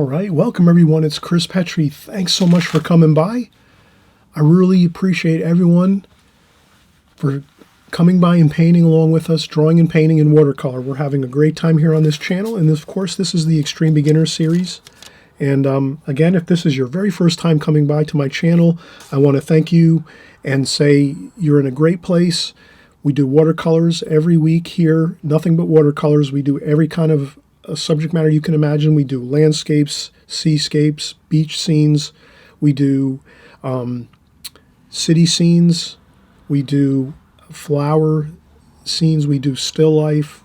All right, welcome everyone. It's Chris Petri. Thanks so much for coming by. I really appreciate everyone for coming by and painting along with us, drawing and painting in watercolor. We're having a great time here on this channel, and of course, this is the Extreme Beginner Series. And again, if this is your very first time coming by to my channel, I want to thank you and say you're in a great place. We do watercolors every week here, nothing but watercolors. We do every kind of subject matter you can imagine. We do landscapes, seascapes, beach scenes. We do city scenes. We do flower scenes. We do still life,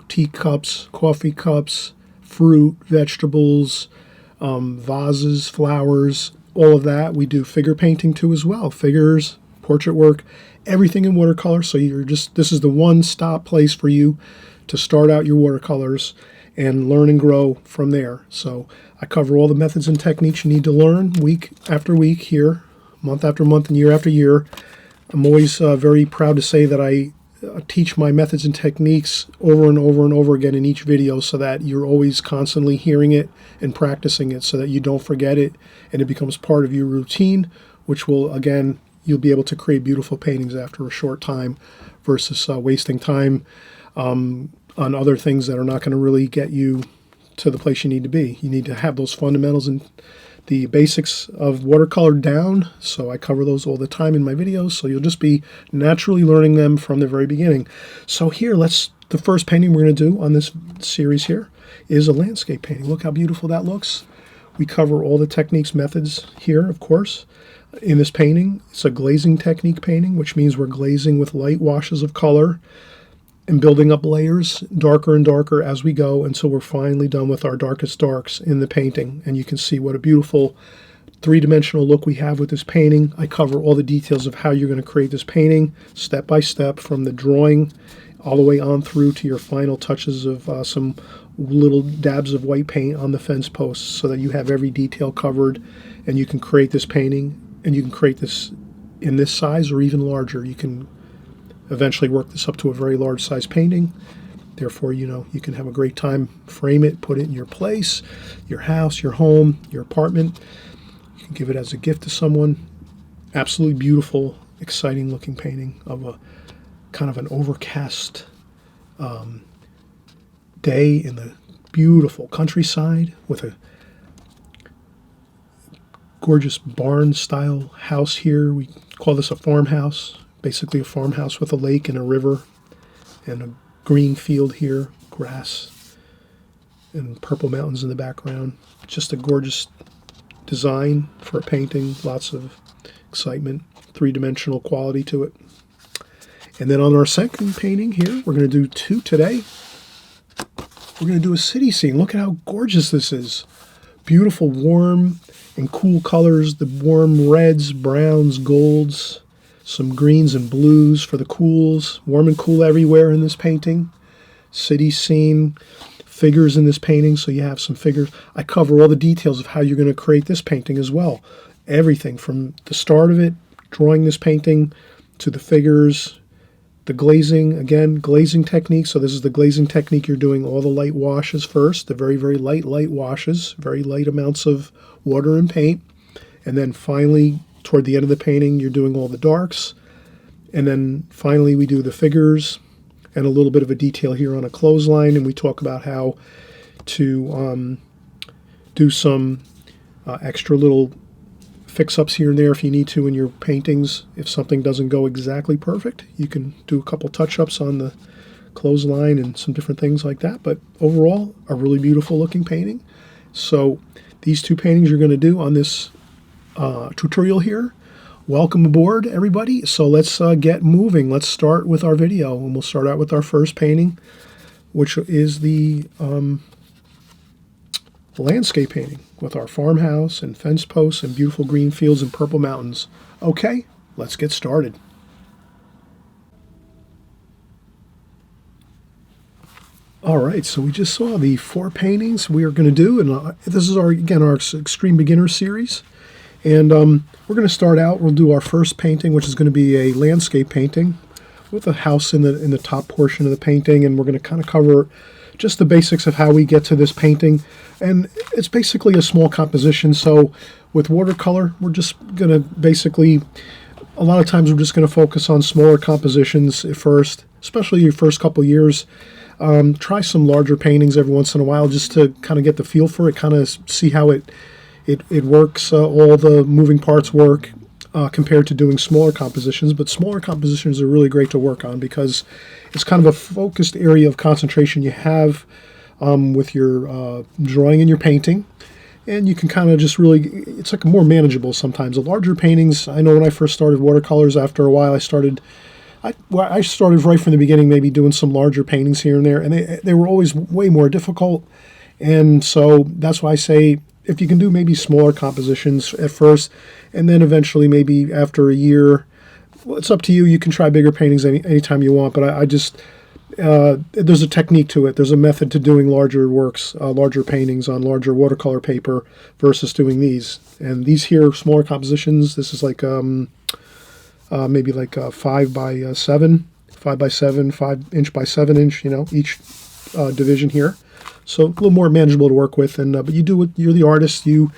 teacups, coffee cups, fruit, vegetables, vases, flowers, all of that. We do figure painting too as well. Figures, portrait work, everything in watercolor. So this is the one-stop place for you to start out your watercolors and learn and grow from there. So I cover all the methods and techniques you need to learn week after week here, month after month, and year after year. I'm always very proud to say that I teach my methods and techniques over and over and over again in each video so that you're always constantly hearing it and practicing it so that you don't forget it and it becomes part of your routine, which will, again, you'll be able to create beautiful paintings after a short time versus wasting time on other things that are not going to really get you to the place you need to be. You need to have those fundamentals and the basics of watercolor down, so I cover those all the time in my videos, so you'll just be naturally learning them from the very beginning. So here, the first painting we're going to do on this series here is a landscape painting. Look how beautiful that looks. We cover all the techniques, methods here, of course. In this painting, it's a glazing technique painting, which means we're glazing with light washes of color and building up layers darker and darker as we go until we're finally done with our darkest darks in the painting. And you can see what a beautiful three-dimensional look we have with this painting. I cover all the details of how you're going to create this painting step by step, from the drawing all the way on through to your final touches of some little dabs of white paint on the fence posts, so that you have every detail covered and you can create this painting. And you can create this in this size or even larger. You can eventually work this up to a very large size painting. Therefore, you can have a great time, frame it, put it in your place, your house, your home, your apartment. You can give it as a gift to someone. Absolutely beautiful, exciting looking painting of a kind of an overcast day in the beautiful countryside with a gorgeous barn style house here. We call this a farmhouse. Basically a farmhouse with a lake and a river and a green field here, grass and purple mountains in the background. Just a gorgeous design for a painting, lots of excitement, three-dimensional quality to it. And then on our second painting here, we're going to do two today. We're going to do a city scene. Look at how gorgeous this is. Beautiful, warm and cool colors, the warm reds, browns, golds, some greens and blues for the cools. Warm and cool everywhere in this painting. City scene, figures in this painting, so you have some figures. I cover all the details of how you're going to create this painting as well. Everything from the start of it, drawing this painting, to the figures, the glazing, again, glazing technique. So this is the glazing technique. You're doing all the light washes first, the very, very light washes, very light amounts of water and paint. And then finally, toward the end of the painting, you're doing all the darks. And then finally, we do the figures and a little bit of a detail here on a clothesline. And we talk about how to do some extra little fix-ups here and there if you need to in your paintings. If something doesn't go exactly perfect, you can do a couple touch-ups on the clothesline and some different things like that. But overall, a really beautiful looking painting. So these two paintings you're going to do on this tutorial here. Welcome aboard, everybody. So let's get moving. Let's start with our video, and we'll start out with our first painting, which is the landscape painting with our farmhouse and fence posts and beautiful green fields and purple mountains. Okay, let's get started. All right, so we just saw the four paintings we are going to do, and this is our Extreme Beginner series. And we're going to start out, we'll do our first painting, which is going to be a landscape painting with a house in the top portion of the painting, and we're going to kind of cover just the basics of how we get to this painting. And it's basically a small composition. So with watercolor, we're just going to basically, a lot of times we're just going to focus on smaller compositions at first, especially your first couple years. Try some larger paintings every once in a while just to kind of get the feel for it, kind of see how it works, all the moving parts work compared to doing smaller compositions. But smaller compositions are really great to work on because it's kind of a focused area of concentration you have with your drawing and your painting. And you can kind of just really, it's like more manageable sometimes. The larger paintings, I know when I first started watercolors, after a while I started right from the beginning, maybe doing some larger paintings here and there, and they were always way more difficult. And so that's why I say, if you can do maybe smaller compositions at first, and then eventually maybe after a year, well, it's up to you. You can try bigger paintings anytime you want, but I just, there's a technique to it. There's a method to doing larger works, larger paintings on larger watercolor paper versus doing these. And these here, smaller compositions, this is like maybe like 5 by 7, 5 by 7, 5 inch by 7 inch, each division here. So a little more manageable to work with. And but you do it, you're the artist, you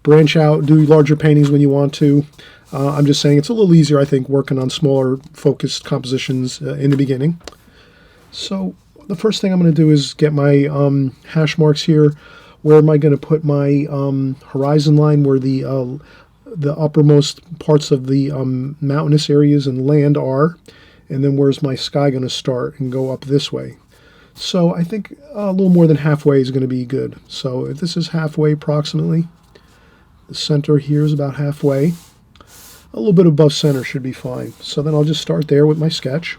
branch out, do larger paintings when you want to. I'm just saying it's a little easier, I think, working on smaller focused compositions in the beginning. So the first thing I'm going to do is get my hash marks here. Where am I going to put my horizon line, where the uppermost parts of the mountainous areas and land are, and then where's my sky going to start and go up this way. So I think a little more than halfway is going to be good. So if this is halfway approximately, the center here is about halfway. A little bit above center should be fine. So then I'll just start there with my sketch.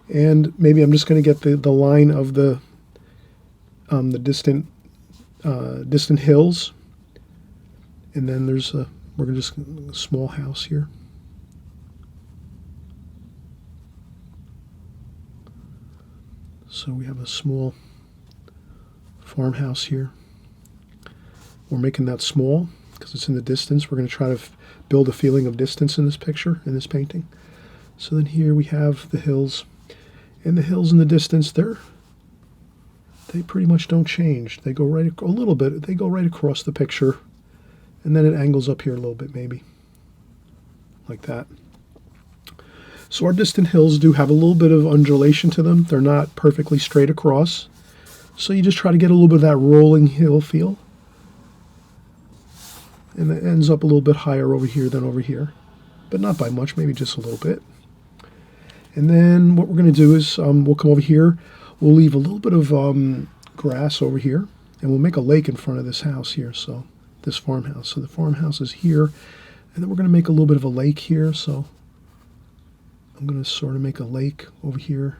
And maybe I'm just going to get the line of the distant hills. And then there's we're going to just a small house here. So we have a small farmhouse here. We're making that small because it's in the distance. We're going to try to build a feeling of distance in this picture, in this painting. So then here we have the hills. And the hills in the distance, they pretty much don't change. They go right a little bit. They go right across the picture. And then it angles up here a little bit, maybe. Like that. So our distant hills do have a little bit of undulation to them. They're not perfectly straight across. So you just try to get a little bit of that rolling hill feel. And it ends up a little bit higher over here than over here. But not by much, maybe just a little bit. And then what we're going to do is we'll come over here. We'll leave a little bit of grass over here. And we'll make a lake in front of this house here. So this farmhouse. So the farmhouse is here. And then we're going to make a little bit of a lake here. So I'm going to sort of make a lake over here.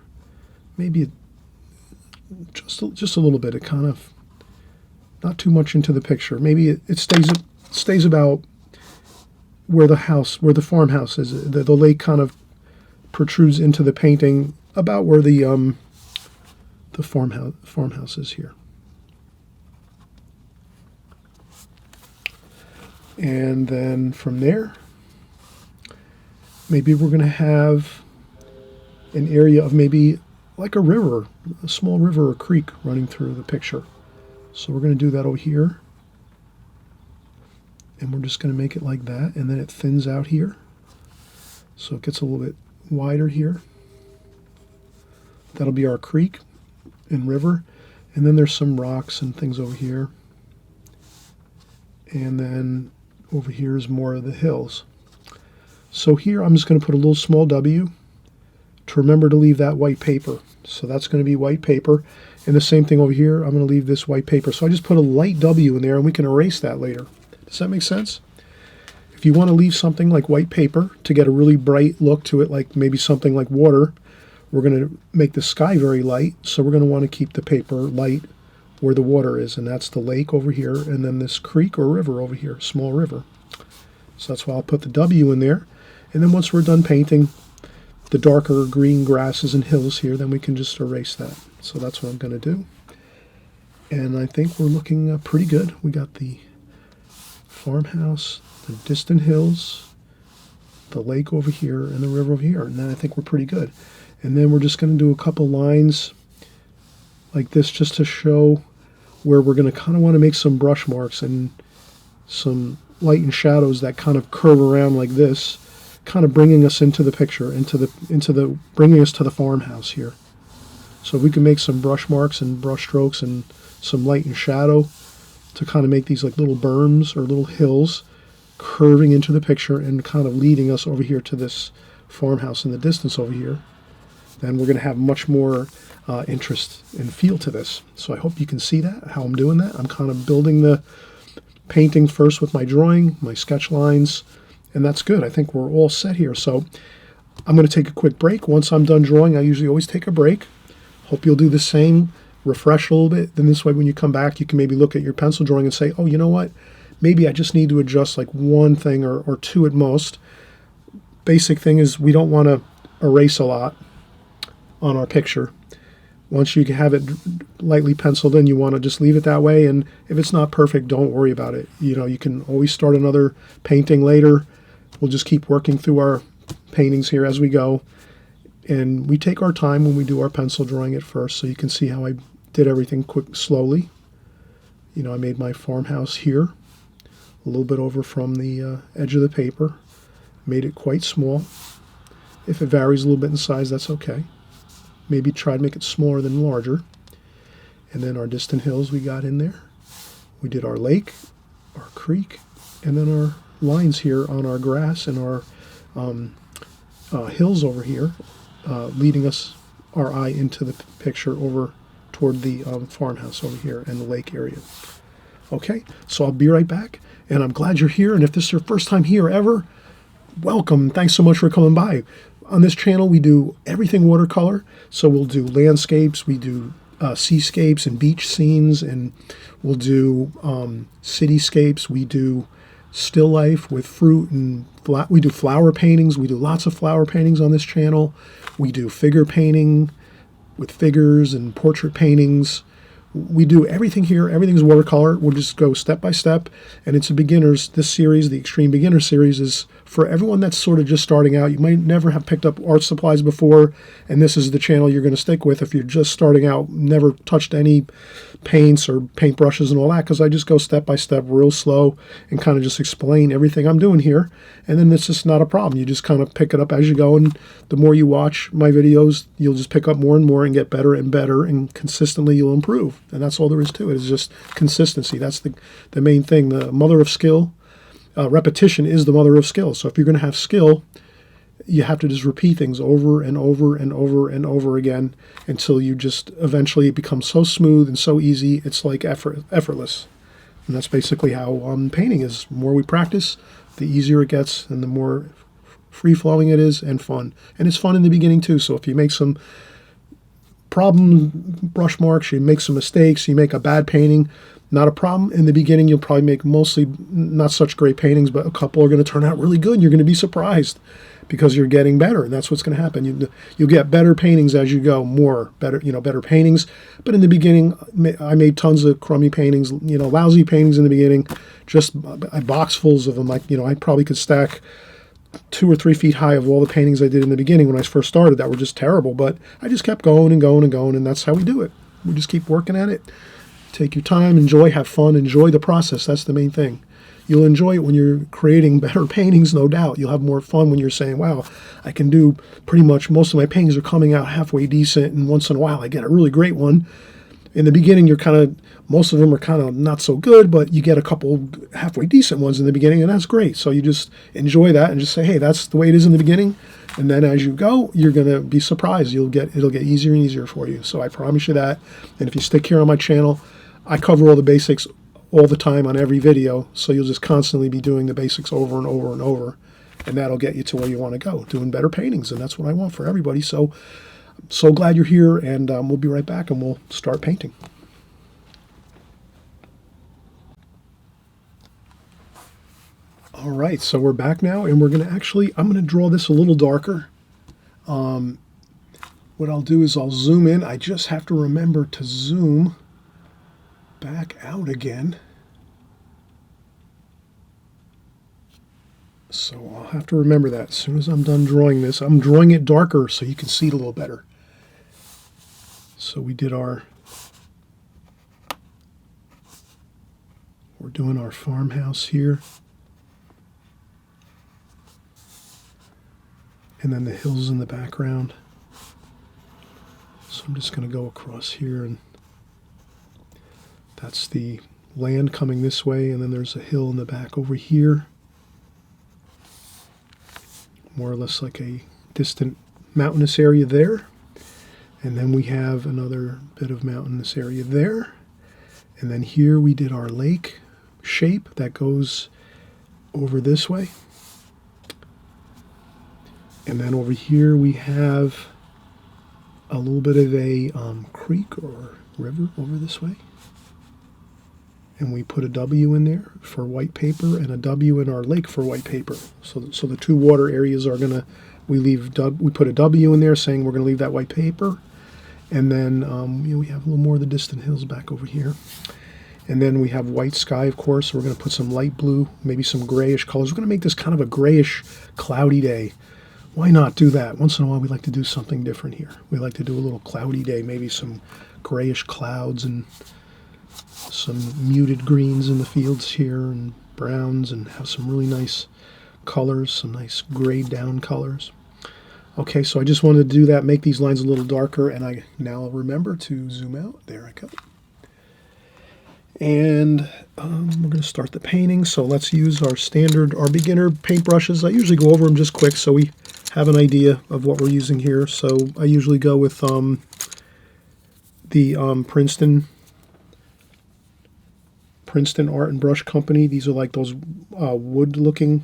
Maybe just a little bit. It kind of, not too much into the picture. Maybe it stays about where the farmhouse is. The lake kind of protrudes into the painting about where the farmhouse is here. And then from there, maybe we're going to have an area of maybe like a river, a small river or creek running through the picture. So we're going to do that over here. And we're just going to make it like that. And then it thins out here. So it gets a little bit wider here. That'll be our creek and river. And then there's some rocks and things over here. And then over here is more of the hills. So here I'm just going to put a little small W to remember to leave that white paper. So that's going to be white paper. And the same thing over here, I'm going to leave this white paper. So I just put a light W in there and we can erase that later. Does that make sense? If you want to leave something like white paper to get a really bright look to it, like maybe something like water, we're going to make the sky very light. So we're going to want to keep the paper light where the water is, and that's the lake over here, and then this creek or river over here, small river. So that's why I'll put the W in there. And then once we're done painting the darker green grasses and hills here, then we can just erase that. So that's what I'm going to do. And I think we're looking pretty good. We got the farmhouse, the distant hills, the lake over here, and the river over here. And then I think we're pretty good. And then we're just going to do a couple lines like this just to show where we're going to kind of want to make some brush marks and some light and shadows that kind of curve around like this, kind of bringing us into the picture, bringing us to the farmhouse here. So we can make some brush marks and brush strokes and some light and shadow to kind of make these like little berms or little hills curving into the picture and kind of leading us over here to this farmhouse in the distance over here. Then we're going to have much more interest and feel to this. So I hope you can see that, how I'm doing that. I'm kind of building the painting first with my drawing, my sketch lines, and that's good. I think we're all set here. So I'm going to take a quick break. Once I'm done drawing, I usually always take a break. Hope you'll do the same, refresh a little bit. Then this way when you come back, you can maybe look at your pencil drawing and say, oh, you know what? Maybe I just need to adjust like one thing or two at most. Basic thing is we don't want to erase a lot on our picture. Once you have it lightly penciled in, you want to just leave it that way. And if it's not perfect, don't worry about it. You know, you can always start another painting later. We'll just keep working through our paintings here as we go. And we take our time when we do our pencil drawing at first, so you can see how I did everything slowly. You know, I made my farmhouse here, a little bit over from the edge of the paper. Made it quite small. If it varies a little bit in size, that's okay. Maybe try to make it smaller than larger. And then our distant hills we got in there. We did our lake, our creek, and then our lines here on our grass and our hills over here, leading our eye into the picture over toward the farmhouse over here and the lake area. Okay, so I'll be right back, and I'm glad you're here. And if this is your first time here ever, welcome. Thanks so much for coming by. On this channel, we do everything watercolor. So we'll do landscapes, we do seascapes and beach scenes, and we'll do cityscapes. We do still life with fruit and we do flower paintings. We do lots of flower paintings on this channel. We do figure painting with figures and portrait paintings. We do everything here. Everything's watercolor. We'll just go step by step. And it's a beginners. This series, the Extreme Beginner Series, is for everyone that's sort of just starting out. You might never have picked up art supplies before, and this is the channel you're going to stick with if you're just starting out, never touched any paints or paintbrushes and all that, because I just go step by step real slow and kind of just explain everything I'm doing here. And then it's just not a problem. You just kind of pick it up as you go, and the more you watch my videos, you'll just pick up more and more and get better and better, and consistently you'll improve. And that's all there is to it. It's just consistency. That's the main thing. The mother of skill. Repetition is the mother of skill. So if you're going to have skill, you have to just repeat things over and over and over and over again until you just eventually become so smooth and so easy, it's like effortless. And that's basically how painting is. The more we practice, the easier it gets and the more free-flowing it is and fun. And it's fun in the beginning too. So if you make some problem brush marks, you make some mistakes, you make a bad painting, not a problem. In the beginning, you'll probably make mostly not such great paintings, but a couple are going to turn out really good. You're going to be surprised because you're getting better, and that's what's going to happen. You'll get better paintings as you go, better paintings. But in the beginning, I made tons of crummy paintings, lousy paintings in the beginning, just boxfuls of them. I probably could stack 2 or 3 feet high of all the paintings I did in the beginning when I first started that were just terrible. But I just kept going and going and going, and that's how we do it. We just keep working at it. Take your time, enjoy, have fun, enjoy the process. That's the main thing. You'll enjoy it when you're creating better paintings, no doubt. You'll have more fun when you're saying, wow, I can do pretty much most of my paintings are coming out halfway decent, and once in a while I get a really great one. In the beginning, most of them are kind of not so good, but you get a couple halfway decent ones in the beginning, and that's great. So you just enjoy that and just say, hey, that's the way it is in the beginning. And then as you go, you're going to be surprised. It'll get easier and easier for you. So I promise you that. And if you stick here on my channel, I cover all the basics all the time on every video, so you'll just constantly be doing the basics over and over and over, and that'll get you to where you want to go, doing better paintings, and that's what I want for everybody. So glad you're here, and we'll be right back, and we'll start painting. All right, so we're back now, and I'm going to draw this a little darker. What I'll do is I'll zoom in. I just have to remember to zoom back out again. So I'll have to remember that as soon as I'm done drawing this. I'm drawing it darker so you can see it a little better. So we did our We're doing our farmhouse here. And then the hills in the background. So I'm just going to go across here, and that's the land coming this way, and then there's a hill in the back over here. More or less like a distant mountainous area there. And then we have another bit of mountainous area there. And then here we did our lake shape that goes over this way. And then over here we have a little bit of a creek or river over this way. And we put a W in there for white paper and a W in our lake for white paper. So the two water areas are gonna, we put a W in there saying we're gonna leave that white paper. And then we have a little more of the distant hills back over here. And then we have white sky, of course. So we're going to put some light blue, maybe some grayish colors. We're going to make this kind of a grayish, cloudy day. Why not do that? Once in a while, we like to do something different here. We like to do a little cloudy day, maybe some grayish clouds and some muted greens in the fields here and browns, and have some really nice colors, some nice grayed down colors. Okay, so I just wanted to do that, make these lines a little darker, and I now remember to zoom out. There I go. And we're going to start the painting. So let's use our beginner paintbrushes. I usually go over them just quick so we have an idea of what we're using here. So I usually go with the Princeton Art and Brush Company. These are like those wood-looking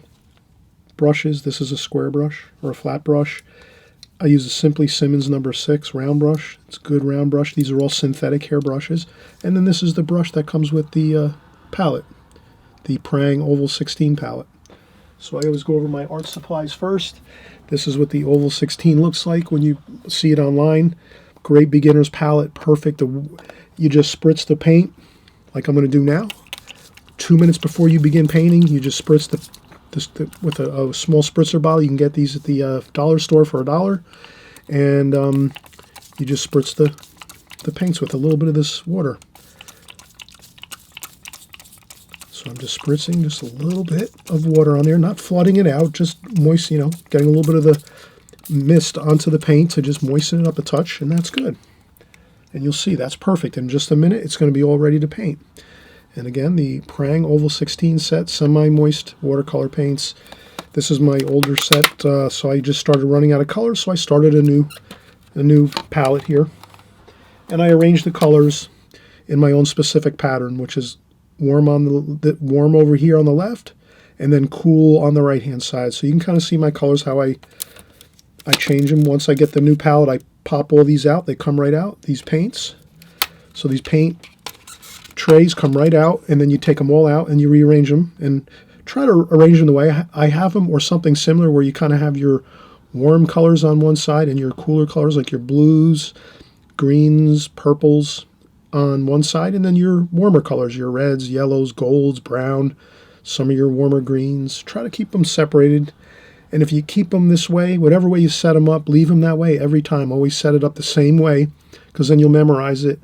brushes. This is a square brush or a flat brush. I use a Simply Simmons number 6 round brush. It's a good round brush. These are all synthetic hair brushes. And then this is the brush that comes with the palette, the Prang Oval 16 palette. So I always go over my art supplies first. This is what the Oval 16 looks like when you see it online. Great beginner's palette, perfect. You just spritz the paint like I'm going to do now. 2 minutes before you begin painting, you just spritz with a small spritzer bottle. You can get these at the dollar store for $1, and you just spritz the paints with a little bit of this water. So I'm just spritzing just a little bit of water on there, not flooding it out, just moist, getting a little bit of the mist onto the paint to just moisten it up a touch, and that's good. And you'll see that's perfect. In just a minute, it's going to be all ready to paint. And again, the Prang Oval 16 set, semi-moist watercolor paints. This is my older set, so I just started running out of colors, so I started a new palette here. And I arranged the colors in my own specific pattern, which is warm warm over here on the left, and then cool on the right-hand side. So you can kind of see my colors, how I change them. Once I get the new palette, I pop all these out. They come right out, these paints. So these paint trays come right out, and then you take them all out and you rearrange them and try to arrange them the way I have them, or something similar, where you kind of have your warm colors on one side and your cooler colors like your blues, greens, purples on one side, and then your warmer colors, your reds, yellows, golds, brown, some of your warmer greens. Try to keep them separated. And if you keep them this way, whatever way you set them up, leave them that way every time. Always set it up the same way, because then you'll memorize it.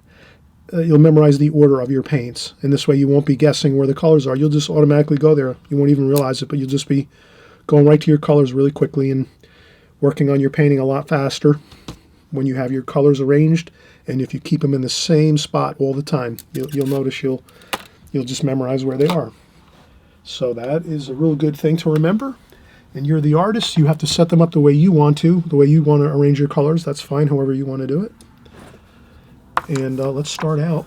You'll memorize the order of your paints, and this way you won't be guessing where the colors are. You'll just automatically go there. You won't even realize it, but you'll just be going right to your colors really quickly and working on your painting a lot faster when you have your colors arranged. And if you keep them in the same spot all the time, you'll notice you'll just memorize where they are. So that is a real good thing to remember. And you're the artist. You have to set them up the way you want to arrange your colors. That's fine, however you want to do it. And let's start out.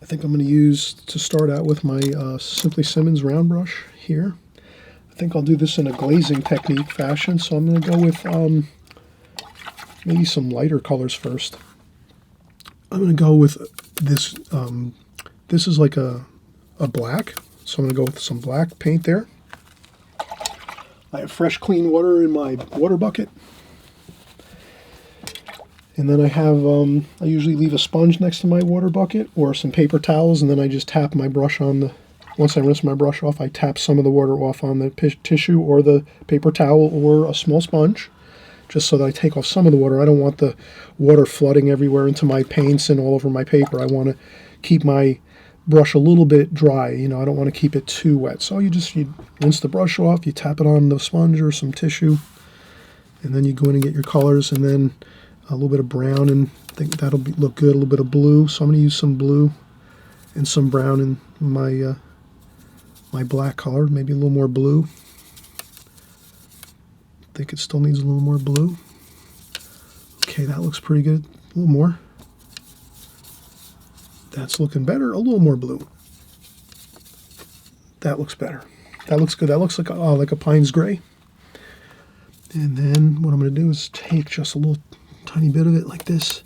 I think I'm going to start out with my Simply Simmons round brush here. I think I'll do this in a glazing technique fashion, so I'm going to go with maybe some lighter colors first. I'm going to go with this. This is like a black, so I'm going to go with some black paint there. I have fresh, clean water in my water bucket. And then I have, I usually leave a sponge next to my water bucket or some paper towels, and then I just tap my brush on once I rinse my brush off, I tap some of the water off on the tissue or the paper towel or a small sponge, just so that I take off some of the water. I don't want the water flooding everywhere into my paints and all over my paper. I want to keep my brush a little bit dry. You know, I don't want to keep it too wet. So you rinse the brush off, you tap it on the sponge or some tissue, and then you go in and get your colors, and then a little bit of brown, and I think that'll look good. A little bit of blue. So I'm going to use some blue and some brown in my my black color. Maybe a little more blue. I think it still needs a little more blue. Okay, that looks pretty good. A little more. That's looking better. A little more blue. That looks better. That looks good. That looks like a Pines Gray. And then what I'm going to do is take just a little tiny bit of it like this.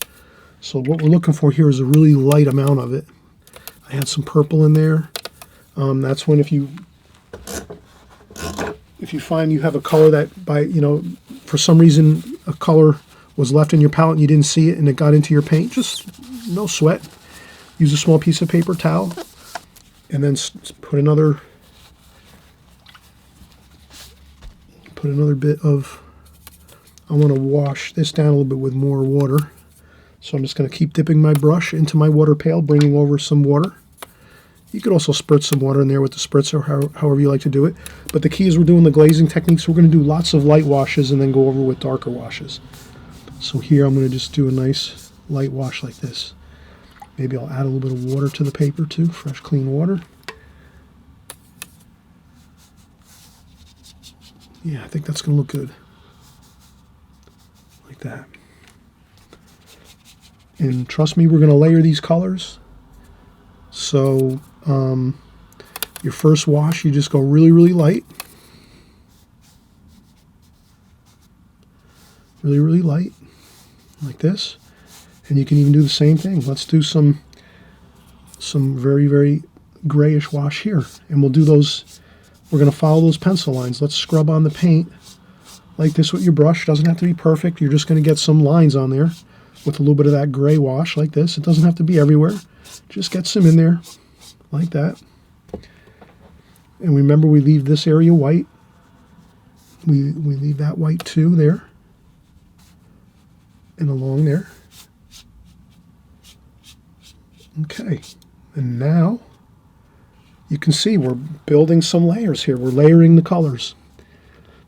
So what we're looking for here is a really light amount of it. I had some purple in there. That's when if you find you have a color that for some reason a color was left in your palette and you didn't see it and it got into your paint, just no sweat. Use a small piece of paper towel and then put another bit of, I want to wash this down a little bit with more water. So I'm just going to keep dipping my brush into my water pail, bringing over some water. You could also spritz some water in there with the spritzer, however you like to do it. But the key is we're doing the glazing technique, so we're going to do lots of light washes and then go over with darker washes. So here I'm going to just do a nice light wash like this. Maybe I'll add a little bit of water to the paper too, fresh clean water. Yeah, I think that's going to look good. Like that. And trust me, we're going to layer these colors. So your first wash, you just go really, really light. Really, really light. Like this. And you can even do the same thing. Let's do some very, very grayish wash here. And we'll do those, we're going to follow those pencil lines. Let's scrub on the paint like this with your brush. Doesn't have to be perfect. You're just going to get some lines on there with a little bit of that gray wash like this. It doesn't have to be everywhere. Just get some in there like that. And remember, we leave this area white. We leave that white too there. And along there. Okay. And now you can see we're building some layers here. We're layering the colors.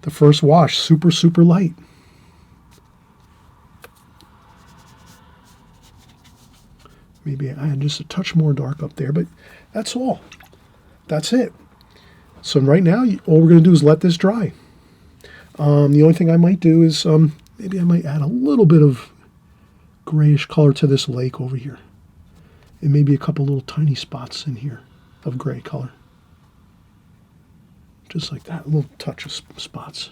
The first wash, super, super light. Maybe I had just a touch more dark up there, but that's all. That's it. So right now, all we're going to do is let this dry. The only thing I might do is maybe I might add a little bit of grayish color to this lake over here. And maybe a couple little tiny spots in here of gray color. Just like that, a little touch of spots.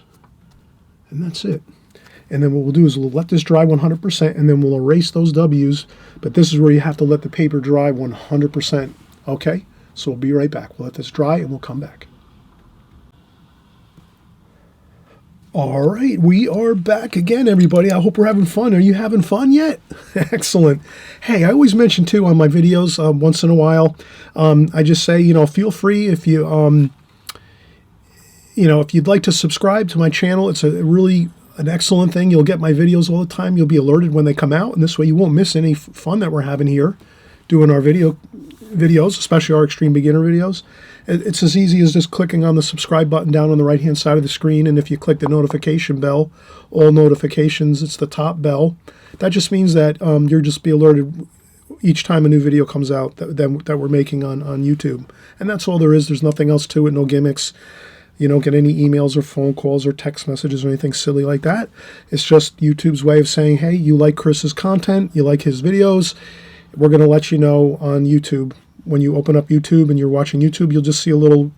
And that's it. And then what we'll do is we'll let this dry 100%, and then we'll erase those W's. But this is where you have to let the paper dry 100%. Okay? So we'll be right back. We'll let this dry, and we'll come back. All right, we are back again, everybody. I hope we're having fun. Are you having fun yet? Excellent. Hey, I always mention, too, on my videos once in a while, I just say, feel free if you, if you'd like to subscribe to my channel. It's an excellent thing. You'll get my videos all the time. You'll be alerted when they come out, and this way you won't miss any fun that we're having here doing our videos, especially our extreme beginner videos. It's as easy as just clicking on the subscribe button down on the right hand side of the screen, and if you click the notification bell, all notifications, it's the top bell. That just means that you'll just be alerted each time a new video comes out that we're making on YouTube. And that's all there is. There's nothing else to it, no gimmicks. You don't get any emails or phone calls or text messages or anything silly like that. It's just YouTube's way of saying, hey, you like Chris's content, you like his videos, we're going to let you know on YouTube. When you open up YouTube and you're watching YouTube, you'll just see a little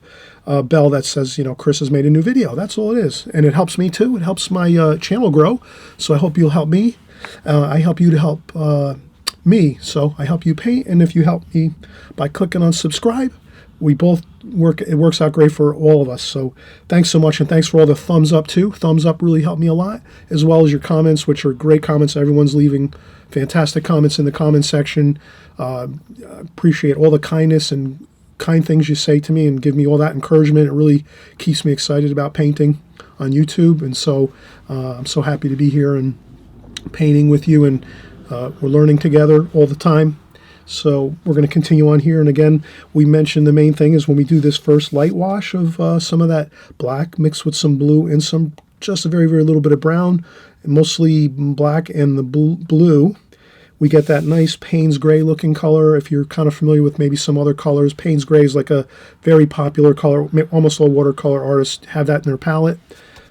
bell that says, Chris has made a new video. That's all it is. And it helps me too. It helps my channel grow. So I hope you'll help me. I help you to help me. So I help you paint. And if you help me by clicking on subscribe, we both work. It works out great for all of us. So thanks so much. And thanks for all the thumbs up too. Thumbs up really helped me a lot, as well as your comments, which are great comments. Everyone's leaving fantastic comments in the comment section. Appreciate all the kindness and kind things you say to me and give me all that encouragement. It really keeps me excited about painting on YouTube. And so I'm so happy to be here and painting with you. And we're learning together all the time. So we're going to continue on here. And again, we mentioned the main thing is when we do this first light wash of some of that black mixed with some blue and some just a very, very little bit of brown, mostly black and the blue, we get that nice Payne's Gray looking color. If you're kind of familiar with maybe some other colors, Payne's Gray is like a very popular color. Almost all watercolor artists have that in their palette.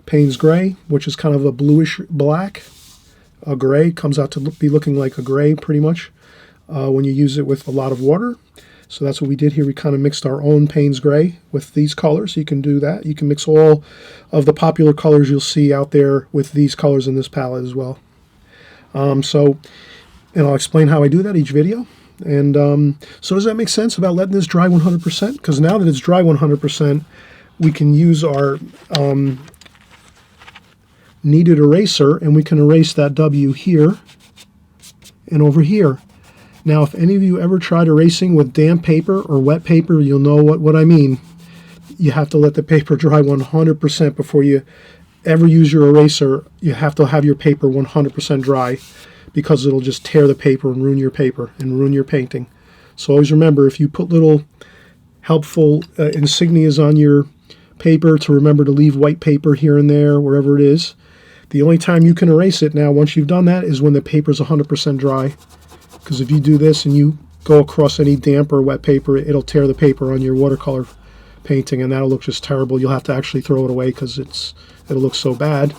Payne's Gray, which is kind of a bluish black. A gray comes out to be looking like a gray pretty much when you use it with a lot of water. So that's what we did here. We kind of mixed our own Payne's Gray with these colors. You can do that. You can mix all of the popular colors you'll see out there with these colors in this palette as well. And I'll explain how I do that each video. And so does that make sense about letting this dry 100%? Because now that it's dry 100%, we can use our kneaded eraser, and we can erase that W here and over here. Now, if any of you ever tried erasing with damp paper or wet paper, you'll know what I mean. You have to let the paper dry 100% before you ever use your eraser. You have to have your paper 100% dry because it'll just tear the paper and ruin your paper and ruin your painting. So always remember, if you put little helpful insignias on your paper to remember to leave white paper here and there, wherever it is, the only time you can erase it now, once you've done that, is when the paper's 100% dry. Because if you do this and you go across any damp or wet paper, it'll tear the paper on your watercolor painting, and that'll look just terrible. You'll have to actually throw it away because it'll look so bad.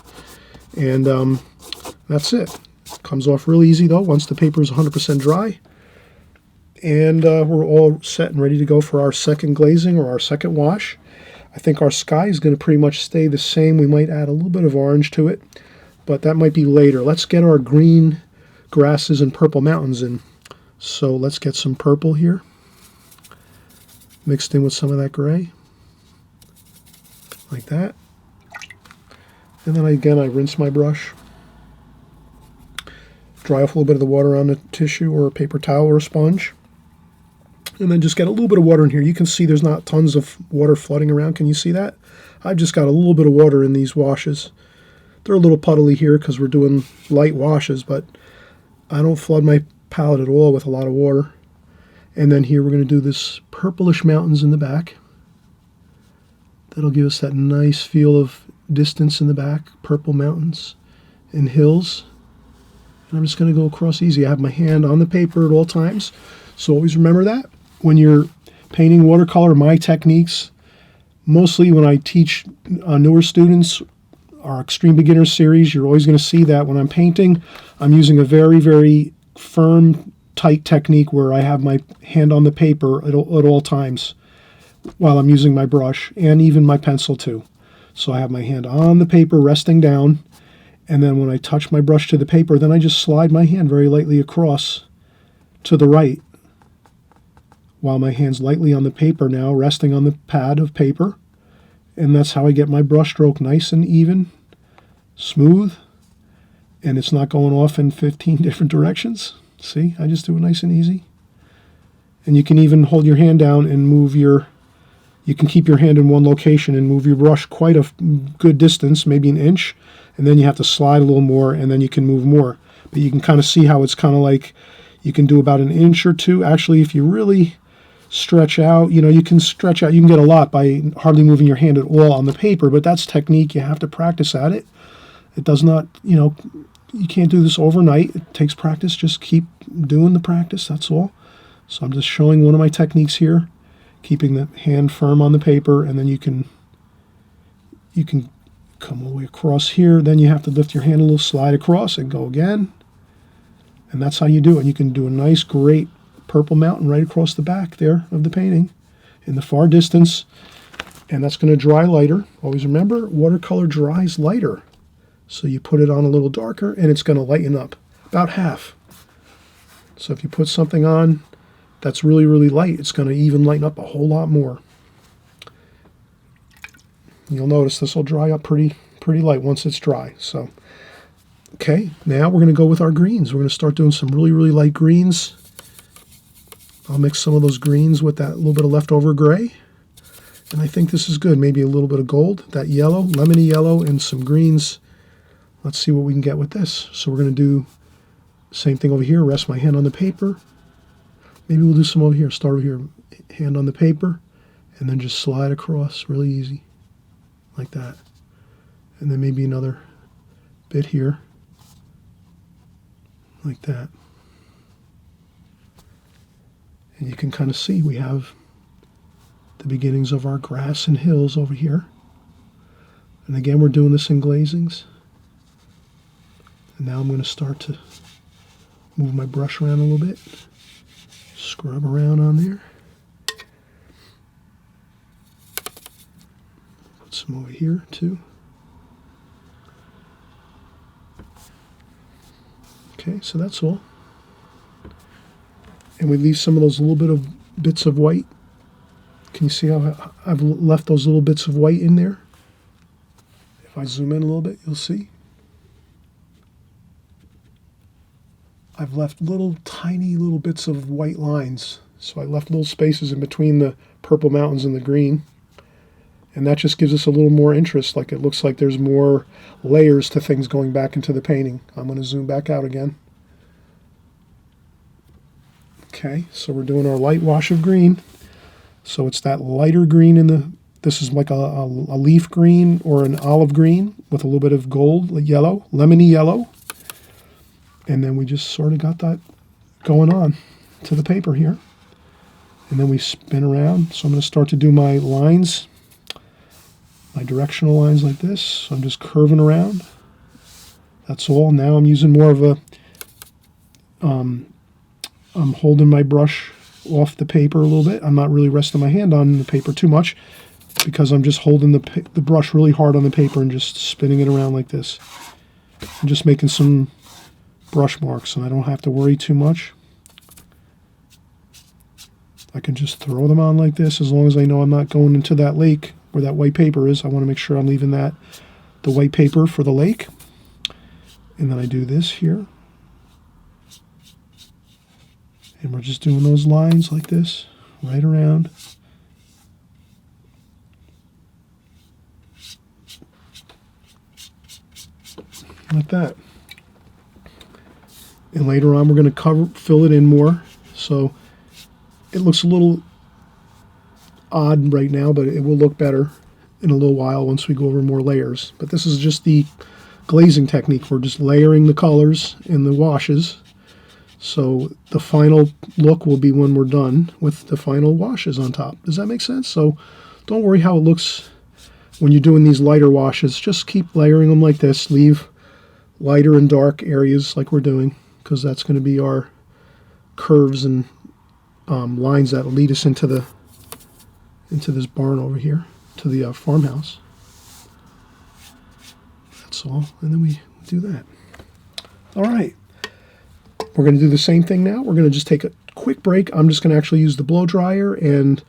And that's it. Comes off real easy though once the paper is 100% dry. And we're all set and ready to go for our second glazing or our second wash. I think our sky is going to pretty much stay the same. We might add a little bit of orange to it, but that might be later. Let's get our green grasses and purple mountains in. So let's get some purple here, mixed in with some of that gray, like that. And then again, I rinse my brush, dry off a little bit of the water on the tissue or a paper towel or a sponge, and then just get a little bit of water in here. You can see there's not tons of water flooding around. Can you see that? I've just got a little bit of water in these washes. They're a little puddly here because we're doing light washes, but I don't flood my palette at all with a lot of water. And then here we're going to do this purplish mountains in the back. That'll give us that nice feel of distance in the back, purple mountains and hills. And I'm just going to go across easy. I have my hand on the paper at all times, so always remember that. When you're painting watercolor, my techniques, mostly when I teach newer students, our Extreme Beginner series, you're always going to see that when I'm painting, I'm using a very, very firm, tight technique where I have my hand on the paper at all times while I'm using my brush and even my pencil too. So I have my hand on the paper resting down, and then when I touch my brush to the paper, then I just slide my hand very lightly across to the right while my hand's lightly on the paper now, resting on the pad of paper. And that's how I get my brush stroke nice and even, smooth, and it's not going off in 15 different directions. See, I just do it nice and easy. And you can even hold your hand down and move you can keep your hand in one location and move your brush quite a good distance, maybe an inch, and then you have to slide a little more, and then you can move more. But you can kind of see how it's kind of like you can do about an inch or two. Actually, if you really stretch out, you can stretch out. You can get a lot by hardly moving your hand at all on the paper, but that's technique. You have to practice at it. It does not, you can't do this overnight. It takes practice. Just keep doing the practice. That's all. So I'm just showing one of my techniques here, keeping the hand firm on the paper, and then you can come all the way across here. Then you have to lift your hand a little, slide across, and go again. And that's how you do it. You can do a nice, great purple mountain right across the back there of the painting in the far distance, and that's going to dry lighter. Always remember, watercolor dries lighter. So you put it on a little darker, and it's going to lighten up about half. So if you put something on that's really, really light, it's going to even lighten up a whole lot more. You'll notice this will dry up pretty light once it's dry. So, okay, now we're going to go with our greens. We're going to start doing some really, really light greens. I'll mix some of those greens with that little bit of leftover gray. And I think this is good. Maybe a little bit of gold, that yellow, lemony yellow, and some greens. Let's see what we can get with this. So we're going to do the same thing over here. Rest my hand on the paper. Maybe we'll do some over here. Start over here, hand on the paper, and then just slide across really easy, like that. And then maybe another bit here, like that. And you can kind of see we have the beginnings of our grass and hills over here. And again, we're doing this in glazings. And now I'm going to start to move my brush around a little bit. Scrub around on there. Put some over here too. Okay, so that's all. And we leave some of those little bit of bits of white. Can you see how I've left those little bits of white in there? If I zoom in a little bit, you'll see. I've left little tiny little bits of white lines. So I left little spaces in between the purple mountains and the green. And that just gives us a little more interest. Like it looks like there's more layers to things going back into the painting. I'm going to zoom back out again. Okay, so we're doing our light wash of green. So it's that lighter green in the, this is like a leaf green or an olive green with a little bit of gold, yellow, lemony yellow. And then we just sort of got that going on to the paper here. And then we spin around. So I'm going to start to do my lines, my directional lines like this. So I'm just curving around. That's all. Now I'm using more of a, I'm holding my brush off the paper a little bit. I'm not really resting my hand on the paper too much because I'm just holding the brush really hard on the paper and just spinning it around like this. I'm just making some brush marks and I don't have to worry too much. I can just throw them on like this as long as I know I'm not going into that lake where that white paper is. I want to make sure I'm leaving the white paper for the lake. And then I do this here. And we're just doing those lines like this, right around. Like that. And later on we're going to fill it in more. So it looks a little odd right now, but it will look better in a little while once we go over more layers. But this is just the glazing technique. We're just layering the colors in the washes. So the final look will be when we're done with the final washes on top. Does that make sense? So don't worry how it looks when you're doing these lighter washes. Just keep layering them like this. Leave lighter and dark areas like we're doing, because that's going to be our curves and lines that lead us into this barn over here, to the farmhouse. That's all. And then we do that. All right. We're going to do the same thing now. We're going to just take a quick break. I'm just going to actually use the blow dryer and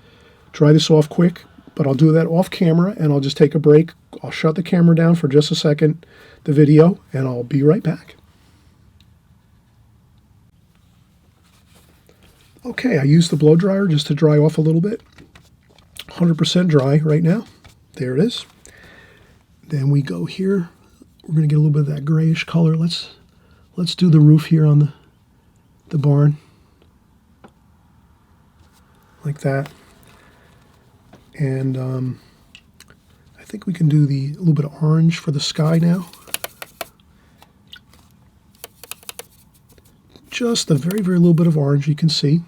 dry this off quick, but I'll do that off camera and I'll just take a break. I'll shut the camera down for just a second, the video, and I'll be right back. Okay, I used the blow dryer just to dry off a little bit. 100% dry right now. There it is. Then we go here. We're going to get a little bit of that grayish color. Let's do the roof here on the barn. Like that. And I think we can do a little bit of orange for the sky now. Just a very, very little bit of orange, you can see.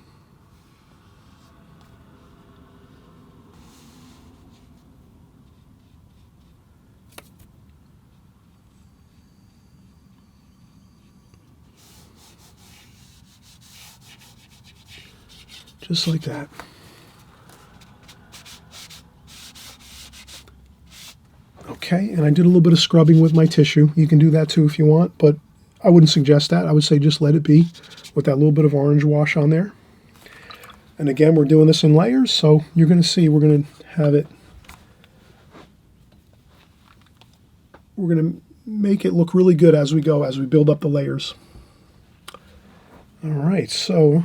Just like that. Okay, and I did a little bit of scrubbing with my tissue. You can do that too if you want, but I wouldn't suggest that. I would say just let it be with that little bit of orange wash on there. And again, we're doing this in layers, so you're going to see we're going to have it. We're going to make it look really good as we go, as we build up the layers. All right, so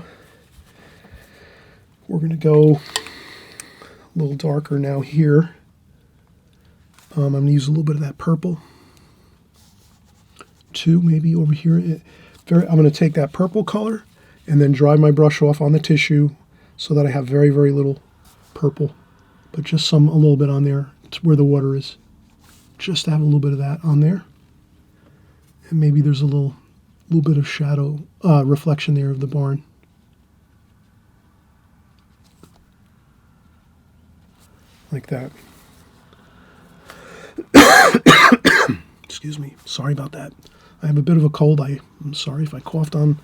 we're going to go a little darker now here. I'm going to use a little bit of that purple too, maybe over here. I'm going to take that purple color and then dry my brush off on the tissue so that I have very, very little purple, but just a little bit on there to where the water is. Just to have a little bit of that on there. And maybe there's a little bit of shadow reflection there of the barn. Like that. Excuse me. Sorry about that. I have a bit of a cold. I'm sorry if I coughed on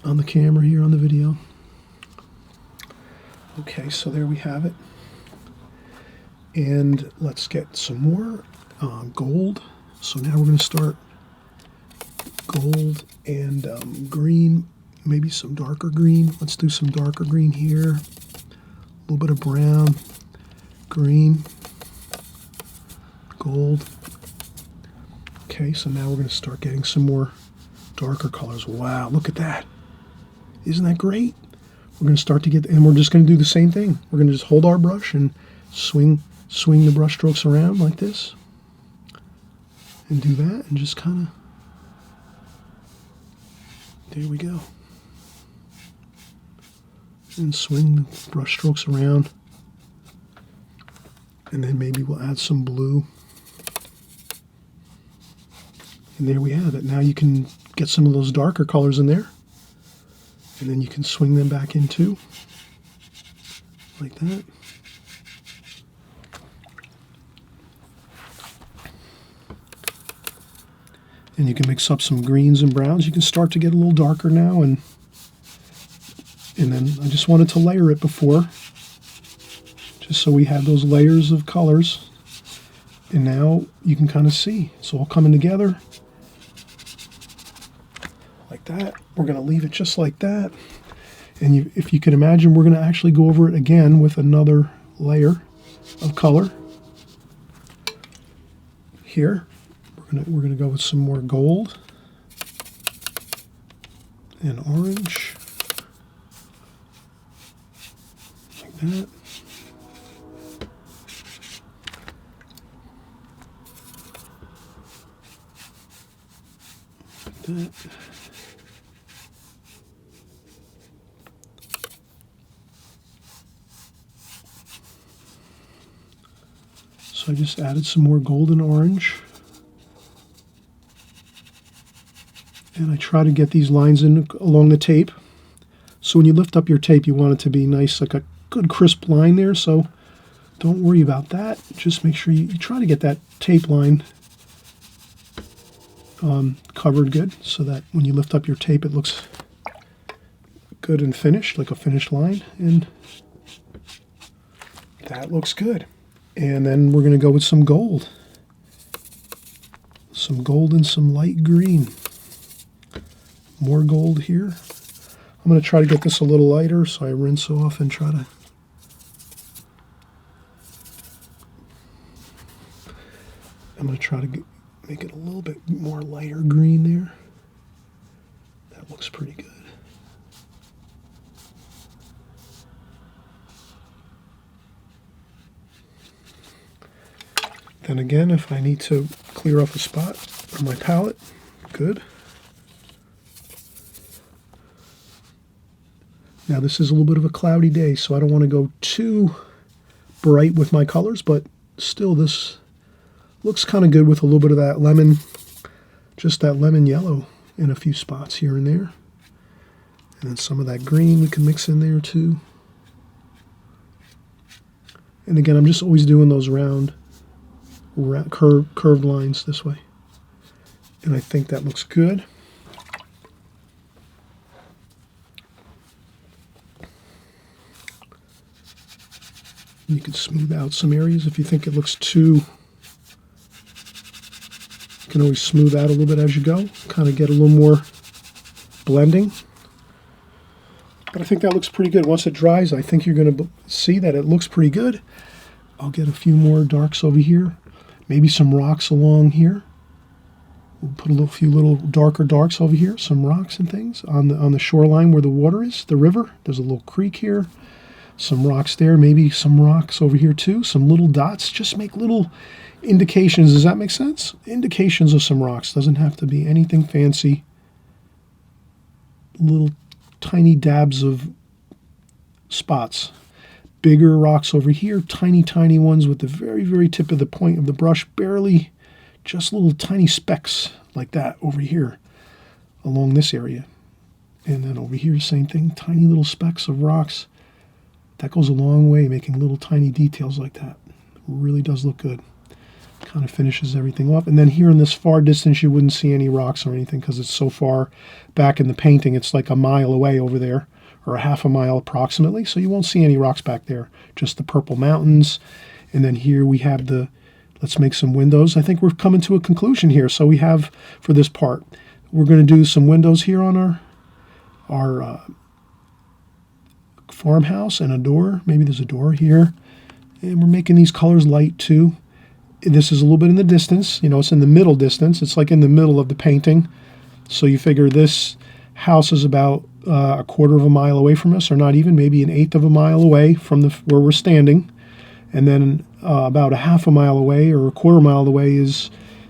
the camera here on the video. Okay, so there we have it. And let's get some more gold. So now we're going to start gold and green, maybe some darker green. Let's do some darker green here. A little bit of brown, green, gold. Okay, so now we're going to start getting some more darker colors. Wow, look at that. Isn't that great? We're going to start to get, and we're just going to do the same thing. We're going to just hold our brush and swing the brush strokes around like this. And do that, and just kind of, there we go. And swing the brush strokes around. And then maybe we'll add some blue. And there we have it. Now you can get some of those darker colors in there. And then you can swing them back in too. Like that. And you can mix up some greens and browns. You can start to get a little darker now. And then I just wanted to layer it before. Just so we have those layers of colors. And now you can kind of see. It's all coming together. Like that. We're going to leave it just like that. And if you can imagine, we're going to actually go over it again with another layer of color. Here. We're going to go with some more gold and orange. Like that. Like that. So I just added some more gold and orange. And I try to get these lines in along the tape. So when you lift up your tape, you want it to be nice, like a good crisp line there. So don't worry about that. Just make sure you try to get that tape line covered good so that when you lift up your tape, it looks good and finished, like a finished line. And that looks good. And then we're going to go with some gold. Some gold and some light green. More gold here. I'm going to try to get this a little lighter, so I rinse off and try to... I'm going to try to make it a little bit more lighter green there. That looks pretty good. Then again, if I need to clear off a spot on my palette, good. Now this is a little bit of a cloudy day, so I don't want to go too bright with my colors, but still this looks kind of good with a little bit of that lemon, just that lemon yellow in a few spots here and there. And then some of that green we can mix in there too. And again, I'm just always doing those round curved lines this way. And I think that looks good. You can smooth out some areas if you think it looks too... You can always smooth out a little bit as you go. Kind of get a little more blending. But I think that looks pretty good. Once it dries, I think you're going to see that it looks pretty good. I'll get a few more darks over here. Maybe some rocks along here. We'll put a few little darker darks over here. Some rocks and things on the shoreline where the water is, the river. There's a little creek here. Some rocks there, maybe some rocks over here too. Some little dots, just make little indications. Does that make sense? Indications of some rocks. Doesn't have to be anything fancy. Little tiny dabs of spots. Bigger rocks over here, tiny, tiny ones with the very, very tip of the point of the brush, barely, just little tiny specks like that over here along this area. And then over here, same thing, tiny little specks of rocks. That goes a long way, making little tiny details like that. Really does look good. Kind of finishes everything off. And then here in this far distance, you wouldn't see any rocks or anything because it's so far back in the painting. It's like a mile away over there, or a half a mile approximately. So you won't see any rocks back there, just the purple mountains. And then here we have the, let's make some windows. I think we're coming to a conclusion here. So we have, for this part, we're going to do some windows here on our farmhouse and a door. Maybe there's a door here. And we're making these colors light too. This is a little bit in the distance. You know, it's in the middle distance. It's like in the middle of the painting. So you figure this house is about a quarter of a mile away from us, or not even, maybe an eighth of a mile away from where we're standing. And then about a half a mile away or a quarter mile away is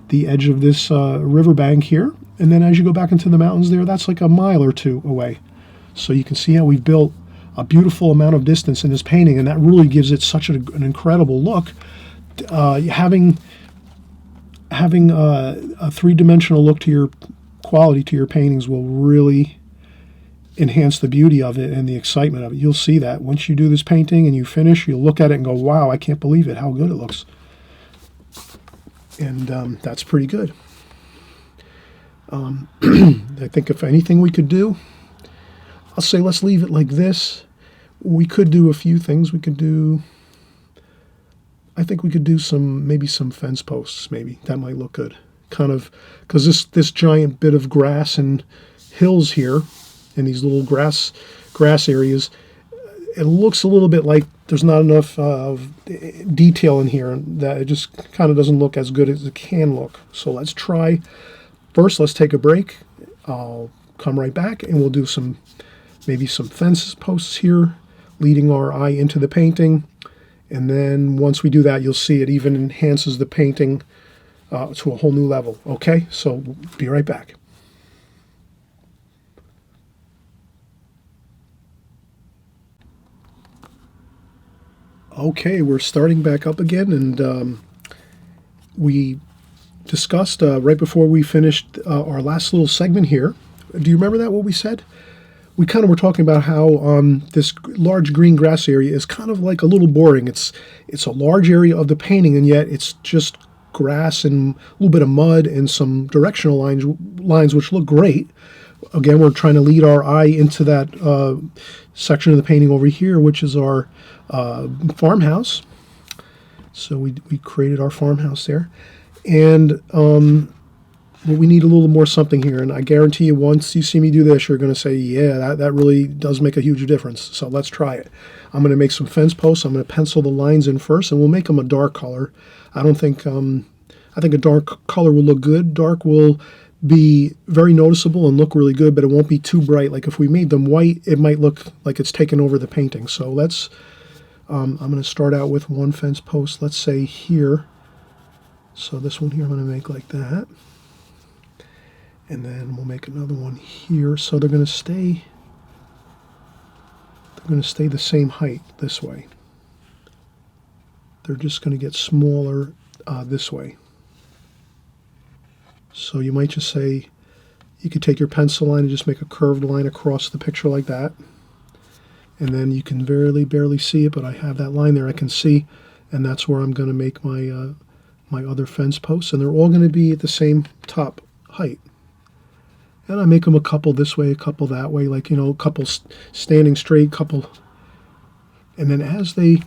the edge of this riverbank here. And then as you go back into the mountains there, that's like a mile or two away. So you can see how we've built a beautiful amount of distance in this painting, and that really gives it such an incredible look. Having a three-dimensional look to your quality to your paintings will really enhance the beauty of it and the excitement of it. You'll see that once you do this painting and you finish, you'll look at it and go, wow, I can't believe it, how good it looks. And that's pretty good. I think if anything we could do, I'll say let's leave it like this. We could do a few things. We could do, I think we could do maybe some fence posts, maybe. That might look good. Kind of, because this giant bit of grass and hills here, and these little grass areas, it looks a little bit like there's not enough detail in here, that it just kind of doesn't look as good as it can look. So let's try. First, let's take a break. I'll come right back, and we'll do maybe some fence posts here, leading our eye into the painting. And then once we do that, you'll see it even enhances the painting to a whole new level. Okay, so we'll be right back. Okay, we're starting back up again, and we discussed right before we finished our last little segment here. Do you remember that, what we said? We kind of were talking about how this large green grass area is kind of like a little boring. It's a large area of the painting, and yet it's just grass and a little bit of mud and some directional lines which look great. Again, we're trying to lead our eye into that section of the painting over here, which is our farmhouse. So we created our farmhouse there. And but we need a little more something here, and I guarantee you once you see me do this, you're going to say, yeah, that really does make a huge difference. So let's try it. I'm going to make some fence posts. I'm going to pencil the lines in first, and we'll make them a dark color. I think a dark color will look good. Dark will be very noticeable and look really good, but it won't be too bright. Like if we made them white, it might look like it's taken over the painting. So let's, I'm going to start out with one fence post, let's say here. So this one here I'm going to make like that. And then we'll make another one here. So they're going to stay the same height this way. They're just going to get smaller this way. So you might just say, you could take your pencil line and just make a curved line across the picture like that. And then you can barely see it, but I have that line there I can see, and that's where I'm going to make my my other fence posts, and they're all going to be at the same top height. And I make them a couple this way, a couple that way, like, you know, a couple standing straight, couple. And then as they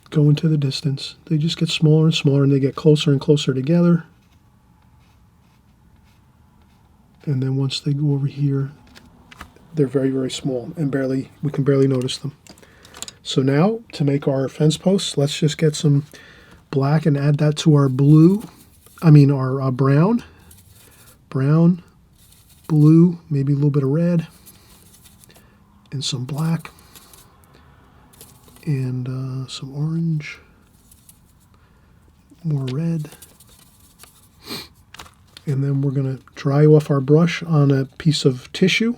go into the distance, they just get smaller and smaller, and they get closer and closer together. And then once they go over here, they're very, very small, and we can barely notice them. So now, to make our fence posts, let's just get some black and add that to our our brown. Brown, blue, maybe a little bit of red, and some black, and some orange, more red. And then we're going to dry off our brush on a piece of tissue.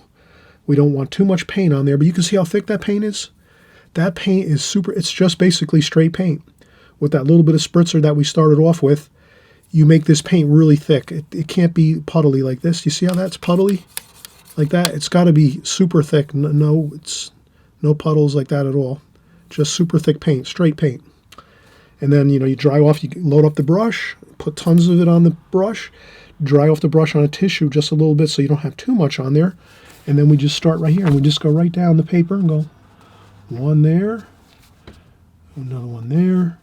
We don't want too much paint on there, but you can see how thick that paint is. That paint is super, it's just basically straight paint. With that little bit of spritzer that we started off with, you make this paint really thick. It can't be puddly like this. You see how that's puddly? Like that? It's got to be super thick. No, it's no puddles like that at all. Just super thick paint, straight paint. And then, you dry off, you load up the brush, put tons of it on the brush, dry off the brush on a tissue just a little bit so you don't have too much on there. And then we just start right here and we just go right down the paper and go one there, another one there.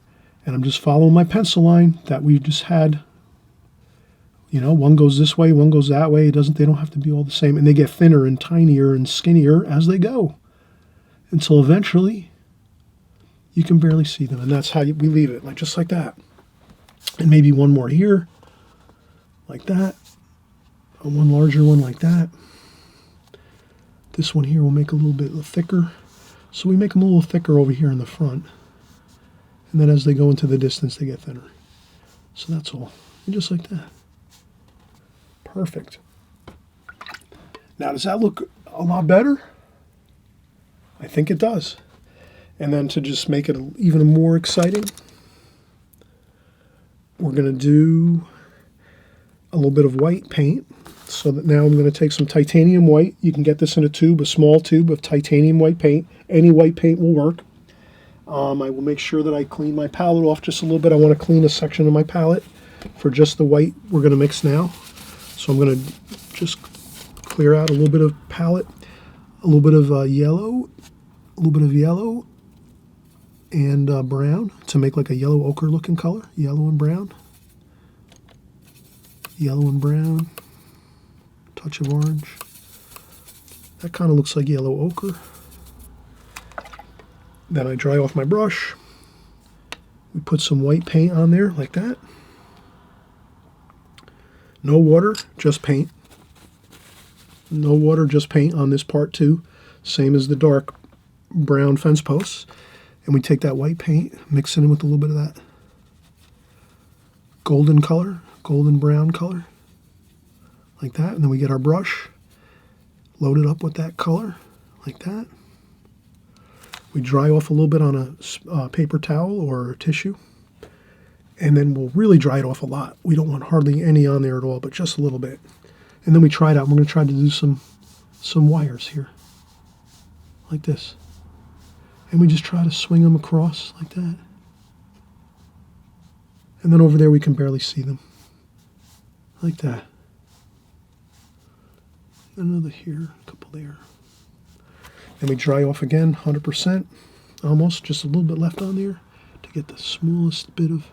And I'm just following my pencil line that we just had. One goes this way, one goes that way. They don't have to be all the same. And they get thinner and tinier and skinnier as they go until eventually you can barely see them. And that's how we leave it, just like that. And maybe one more here, like that. And one larger one like that. This one here will make a little bit thicker. So we make them a little thicker over here in the front. And then as they go into the distance, they get thinner. So that's all. And just like that. Perfect. Now, does that look a lot better? I think it does. And then to just make it even more exciting, we're going to do a little bit of white paint. So that now I'm going to take some titanium white. You can get this in a tube, a small tube of titanium white paint. Any white paint will work. I will make sure that I clean my palette off just a little bit. I want to clean a section of my palette for just the white we're going to mix now. So I'm going to just clear out a little bit of palette, a little bit of yellow, and brown to make like a yellow ochre looking color. Yellow and brown. Touch of orange. That kind of looks like yellow ochre. Then I dry off my brush. We put some white paint on there like that. No water, just paint. No water, just paint on this part too. Same as the dark brown fence posts. And we take that white paint, mix it in with a little bit of that golden color, golden brown color. Like that. And then we get our brush, load it up with that color, like that. We dry off a little bit on a paper towel or tissue. And then we'll really dry it off a lot. We don't want hardly any on there at all, but just a little bit. And then we try it out. We're going to try to do some wires here, like this. And we just try to swing them across like that. And then over there we can barely see them, like that. Another here, a couple there. And we dry off again, 100%, almost, just a little bit left on there to get the smallest bit of.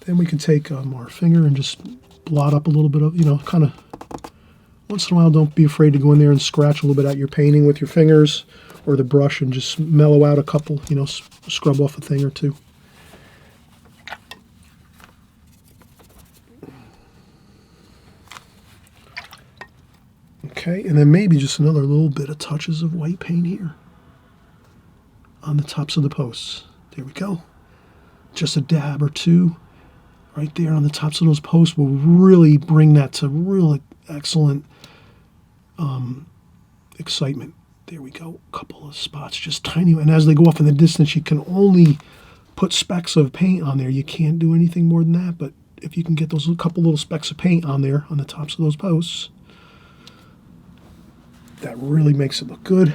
Then we can take our finger and just blot up a little bit of, kind of, once in a while, don't be afraid to go in there and scratch a little bit at your painting with your fingers or the brush and just mellow out a couple, scrub off a thing or two. Okay, and then maybe just another little bit of touches of white paint here on the tops of the posts. There we go. Just a dab or two right there on the tops of those posts will really bring that to real excellent excitement. There we go. A couple of spots, just tiny. And as they go off in the distance, you can only put specks of paint on there. You can't do anything more than that. But if you can get those couple little specks of paint on there on the tops of those posts, that really makes it look good.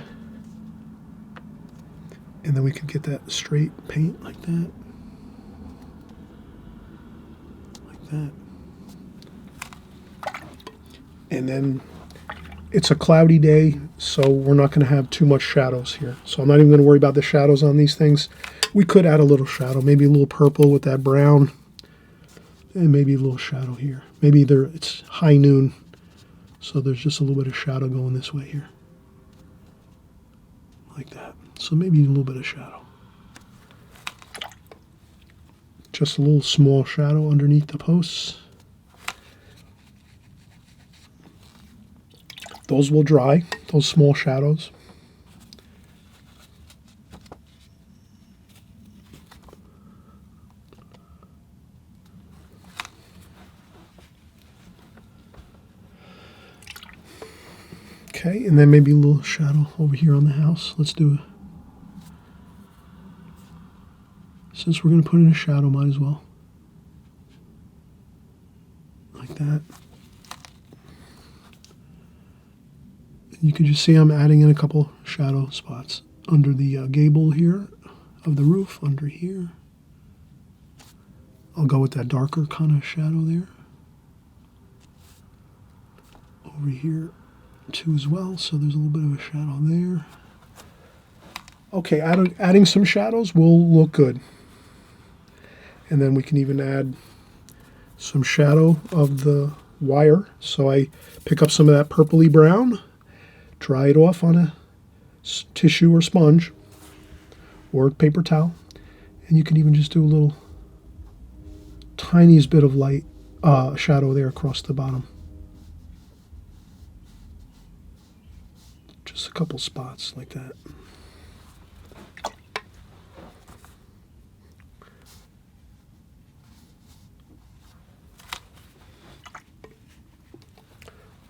And then we can get that straight paint like that. Like that. And then it's a cloudy day, so we're not going to have too much shadows here. So I'm not even going to worry about the shadows on these things. We could add a little shadow, maybe a little purple with that brown. And maybe a little shadow here. Maybe it's high noon, so there's just a little bit of shadow going this way here. Like that. So maybe a little bit of shadow. Just a little small shadow underneath the posts. Those will dry, those small shadows. Okay, and then maybe a little shadow over here on the house. Let's do it. Since we're going to put in a shadow, might as well. Like that. You can just see I'm adding in a couple shadow spots under the gable here of the roof, under here. I'll go with that darker kind of shadow there. Over here too as well, so there's a little bit of a shadow there. Okay, adding some shadows will look good. And then we can even add some shadow of the wire. So I pick up some of that purpley brown, dry it off on a tissue or sponge or paper towel, and you can even just do a little tiniest bit of light shadow there across the bottom. Just a couple spots like that.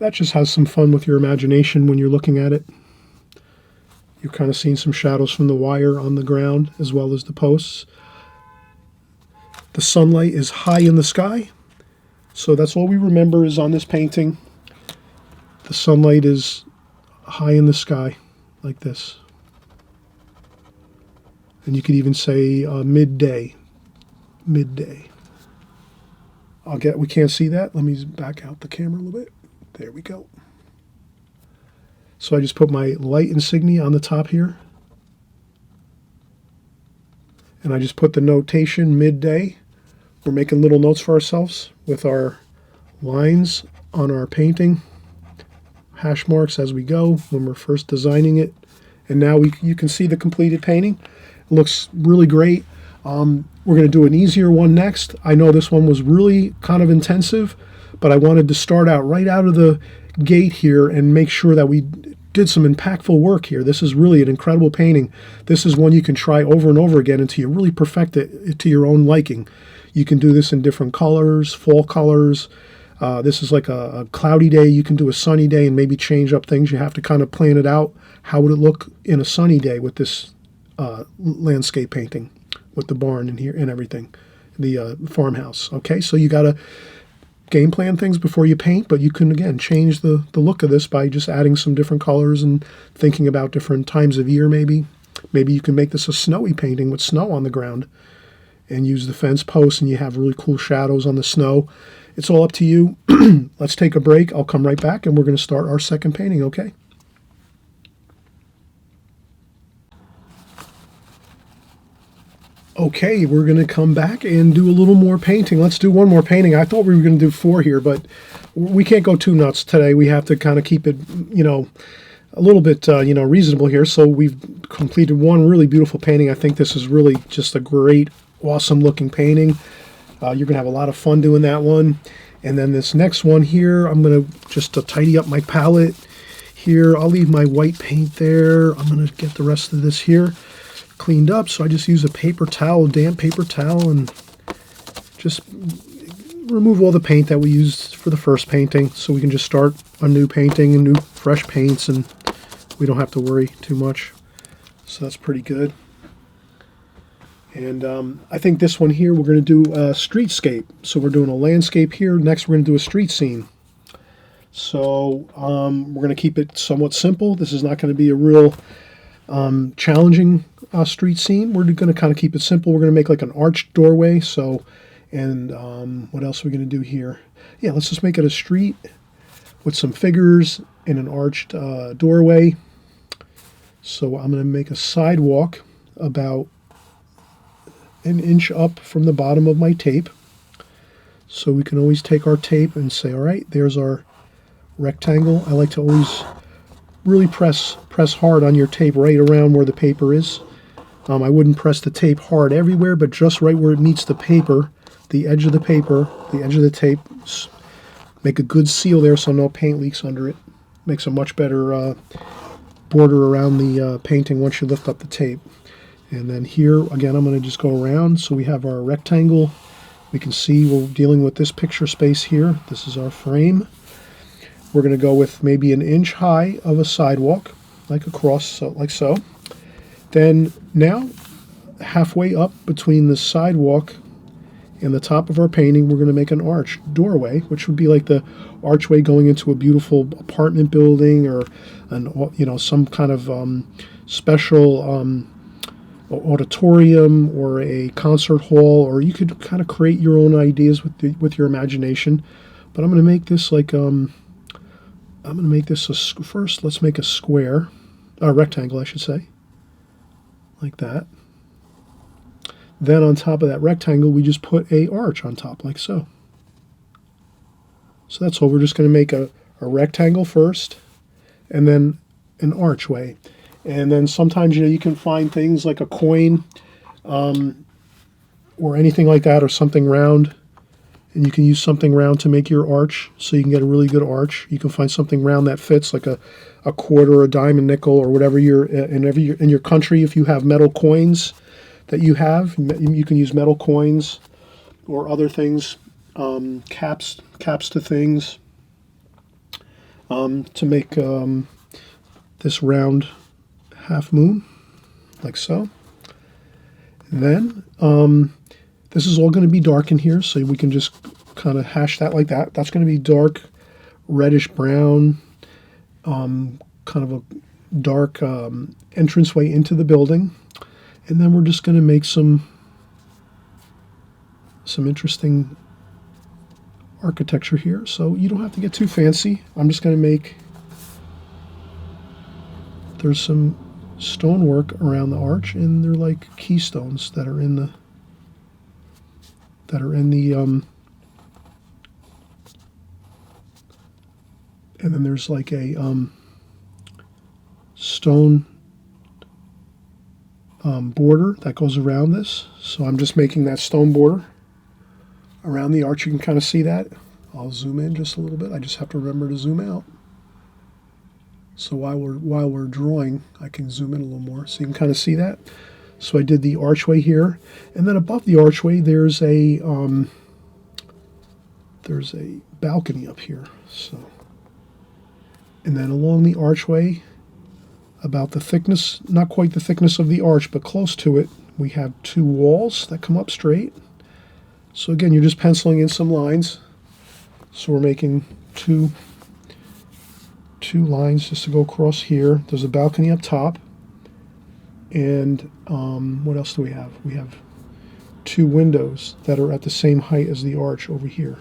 That just has some fun with your imagination when you're looking at it. You're kind of seeing some shadows from the wire on the ground as well as the posts. The sunlight is high in the sky, so that's all we remember is on this painting. The sunlight is high in the sky, like this. And you could even say midday. Midday. We can't see that. Let me back out the camera a little bit. There we go. So I just put my light insignia on the top here. And I just put the notation midday. We're making little notes for ourselves with our lines on our painting. Hash marks as we go when we're first designing it. And now you can see the completed painting. It looks really great. We're going to do an easier one next. I know this one was really kind of intensive, but I wanted to start out right out of the gate here and make sure that we did some impactful work here. This is really an incredible painting. This is one you can try over and over again until you really perfect it to your own liking. You can do this in different colors, fall colors. This is like a cloudy day. You can do a sunny day and maybe change up things. You have to kind of plan it out. How would it look in a sunny day with this landscape painting with the barn in here and everything, the farmhouse? Okay, so you got to game plan things before you paint, but you can, again, change the look of this by just adding some different colors and thinking about different times of year maybe. Maybe you can make this a snowy painting with snow on the ground and use the fence posts and you have really cool shadows on the snow. It's all up to you. Let's take a break. I'll come right back and we're going to start our second painting, okay? Okay, we're going to come back and do a little more painting. Let's do one more painting. I thought we were going to do 4 here, but we can't go too nuts today. We have to kind of keep it, a little bit, reasonable here. So we've completed one really beautiful painting. I think this is really just a great, awesome looking painting. You're going to have a lot of fun doing that one. And then this next one here, I'm going to just tidy up my palette here. I'll leave my white paint there. I'm going to get the rest of this here cleaned up. So I just use a paper towel, damp paper towel, and just remove all the paint that we used for the first painting so we can just start a new painting and new fresh paints and we don't have to worry too much. So that's pretty good. And I think this one here, we're going to do a streetscape. So we're doing a landscape here. Next, we're going to do a street scene. So we're going to keep it somewhat simple. This is not going to be a real challenging street scene. We're going to kind of keep it simple. We're going to make like an arched doorway. So, and what else are we going to do here? Yeah, let's just make it a street with some figures and an arched doorway. So I'm going to make a sidewalk about an inch up from the bottom of my tape. So we can always take our tape and say, all right, there's our rectangle. I like to always really press hard on your tape right around where the paper is. I wouldn't press the tape hard everywhere, but just right where it meets the paper, the edge of the paper, the edge of the tape. Make a good seal there so no paint leaks under it. Makes a much better border around the painting once you lift up the tape. And then here, again, I'm going to just go around. So we have our rectangle. We can see we're dealing with this picture space here. This is our frame. we're going to go with maybe an inch high of a sidewalk, like across, so, like so. Then now, halfway up between the sidewalk and the top of our painting, we're going to make an arch doorway, which would be like the archway going into a beautiful apartment building or some kind of special auditorium or a concert hall, or you could kind of create your own ideas with your imagination. But I'm going to make this like first. Let's make a square, a rectangle, I should say, like that. Then on top of that rectangle, we just put a arch on top, like so. So that's all. We're just going to make a rectangle first, and then an archway. And then sometimes you can find things like a coin or anything like that, or something round. And you can use something round to make your arch, so you can get a really good arch. You can find something round that fits, like a quarter, a dime, a nickel, or whatever in your country. If you have metal coins that you have, you can use metal coins or other things, caps to things, to make this round half moon, like so. And then this is all going to be dark in here, so we can just kind of hash that like that. That's going to be dark reddish brown, kind of a dark entranceway into the building. And then we're just going to make some interesting architecture here. So you don't have to get too fancy. I'm just going to make, there's some stonework around the arch, and they're like keystones that are in the and then there's like a stone border that goes around this. So I'm just making that stone border around the arch. You can kind of see that. I'll zoom in just a little bit. I just have to remember to zoom out. So while we're drawing, I can zoom in a little more so you can kind of see that. So I did the archway here, and then above the archway there's a balcony up here. So, and then along the archway, about the thickness, not quite the thickness of the arch, but close to it, we have two walls that come up straight. So again, you're just penciling in some lines. So we're making two lines just to go across here. There's a balcony up top. And what else do we have? We have two windows that are at the same height as the arch over here.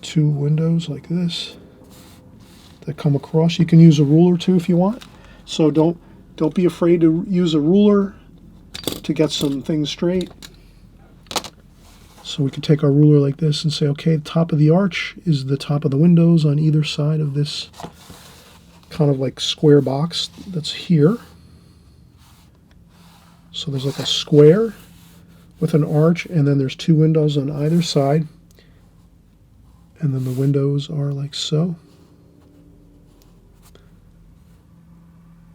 Two windows like this that come across. You can use a ruler too if you want. So don't be afraid to use a ruler to get some things straight. So we can take our ruler like this and say, okay, the top of the arch is the top of the windows on either side of this kind of like square box that's here. So there's like a square with an arch, and then there's two windows on either side. And then the windows are like so.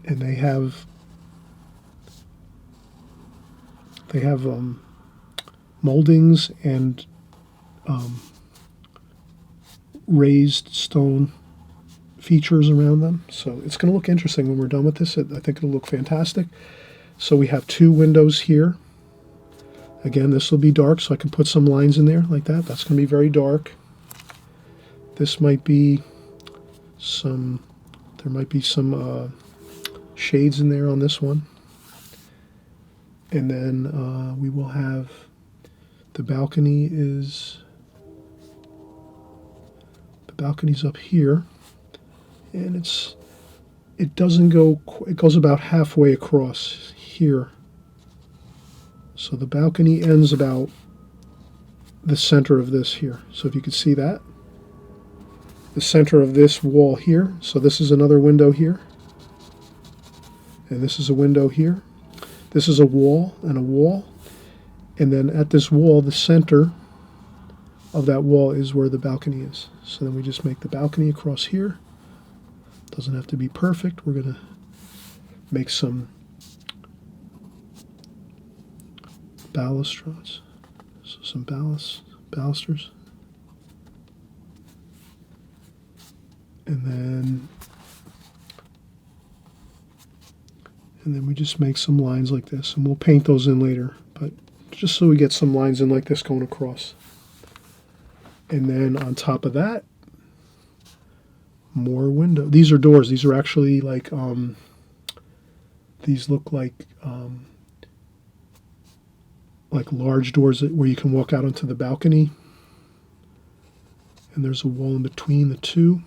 And they have moldings and raised stone features around them. So it's going to look interesting when we're done with this. I think it'll look fantastic. So we have two windows here. Again, this will be dark, so I can put some lines in there like that. That's going to be very dark. This might be some, there might be some shades in there on this one. And then we will have, the balcony's up here, and it doesn't go, it goes about halfway across here. So the balcony ends about the center of this here. So if you could see that, the center of this wall here. So this is another window here, and this is a window here. This is a wall and a wall, and then at this wall, the center of that wall is where the balcony is. So then we just make the balcony across here. Doesn't have to be perfect. We're going to make some balustrades. So some balusters. And then we just make some lines like this, and we'll paint those in later, but just so we get some lines in like this going across. And then on top of that, more window. These are doors. These are actually like, these look like large doors where you can walk out onto the balcony. And there's a wall in between the two.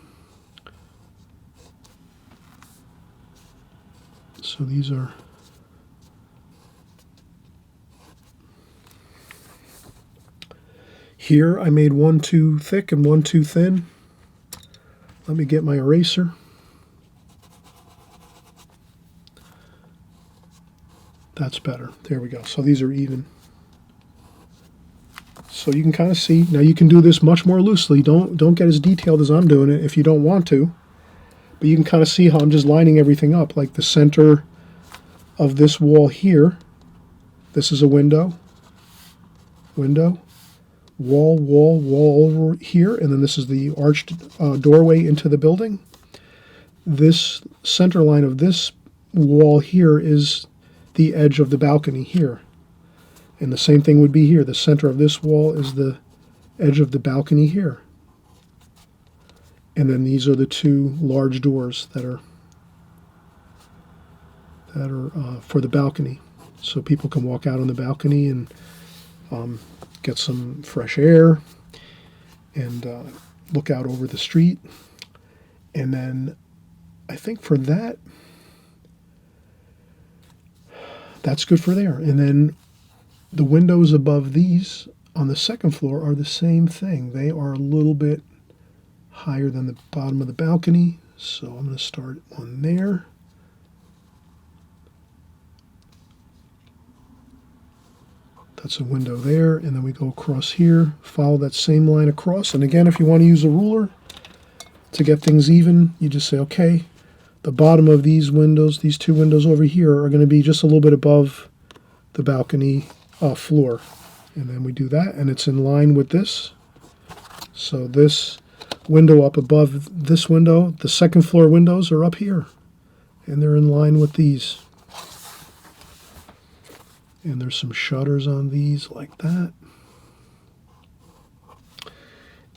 So these are here. I made one too thick and one too thin. Let me get my eraser. That's better. There we go. So these are even. So you can kind of see. Now you can do this much more loosely. Don't get as detailed as I'm doing it if you don't want to. But you can kind of see how I'm just lining everything up. Like the center of this wall here. This is a window. Window. Wall, wall, wall over here. And then this is the arched doorway into the building. This center line of this wall here is the edge of the balcony here. And the same thing would be here. The center of this wall is the edge of the balcony here. And then these are the two large doors that are for the balcony. So people can walk out on the balcony and get some fresh air and look out over the street. And then I think for that, that's good for there. And then the windows above these on the second floor are the same thing. They are a little bit higher than the bottom of the balcony. So I'm going to start on there. That's a window there. And then we go across here, follow that same line across. And again, if you want to use a ruler to get things even, you just say, okay, the bottom of these windows, these two windows over here, are going to be just a little bit above the balcony floor. And then we do that, and it's in line with this. So this window up above this window, the second floor windows are up here, and they're in line with these. And there's some shutters on these like that.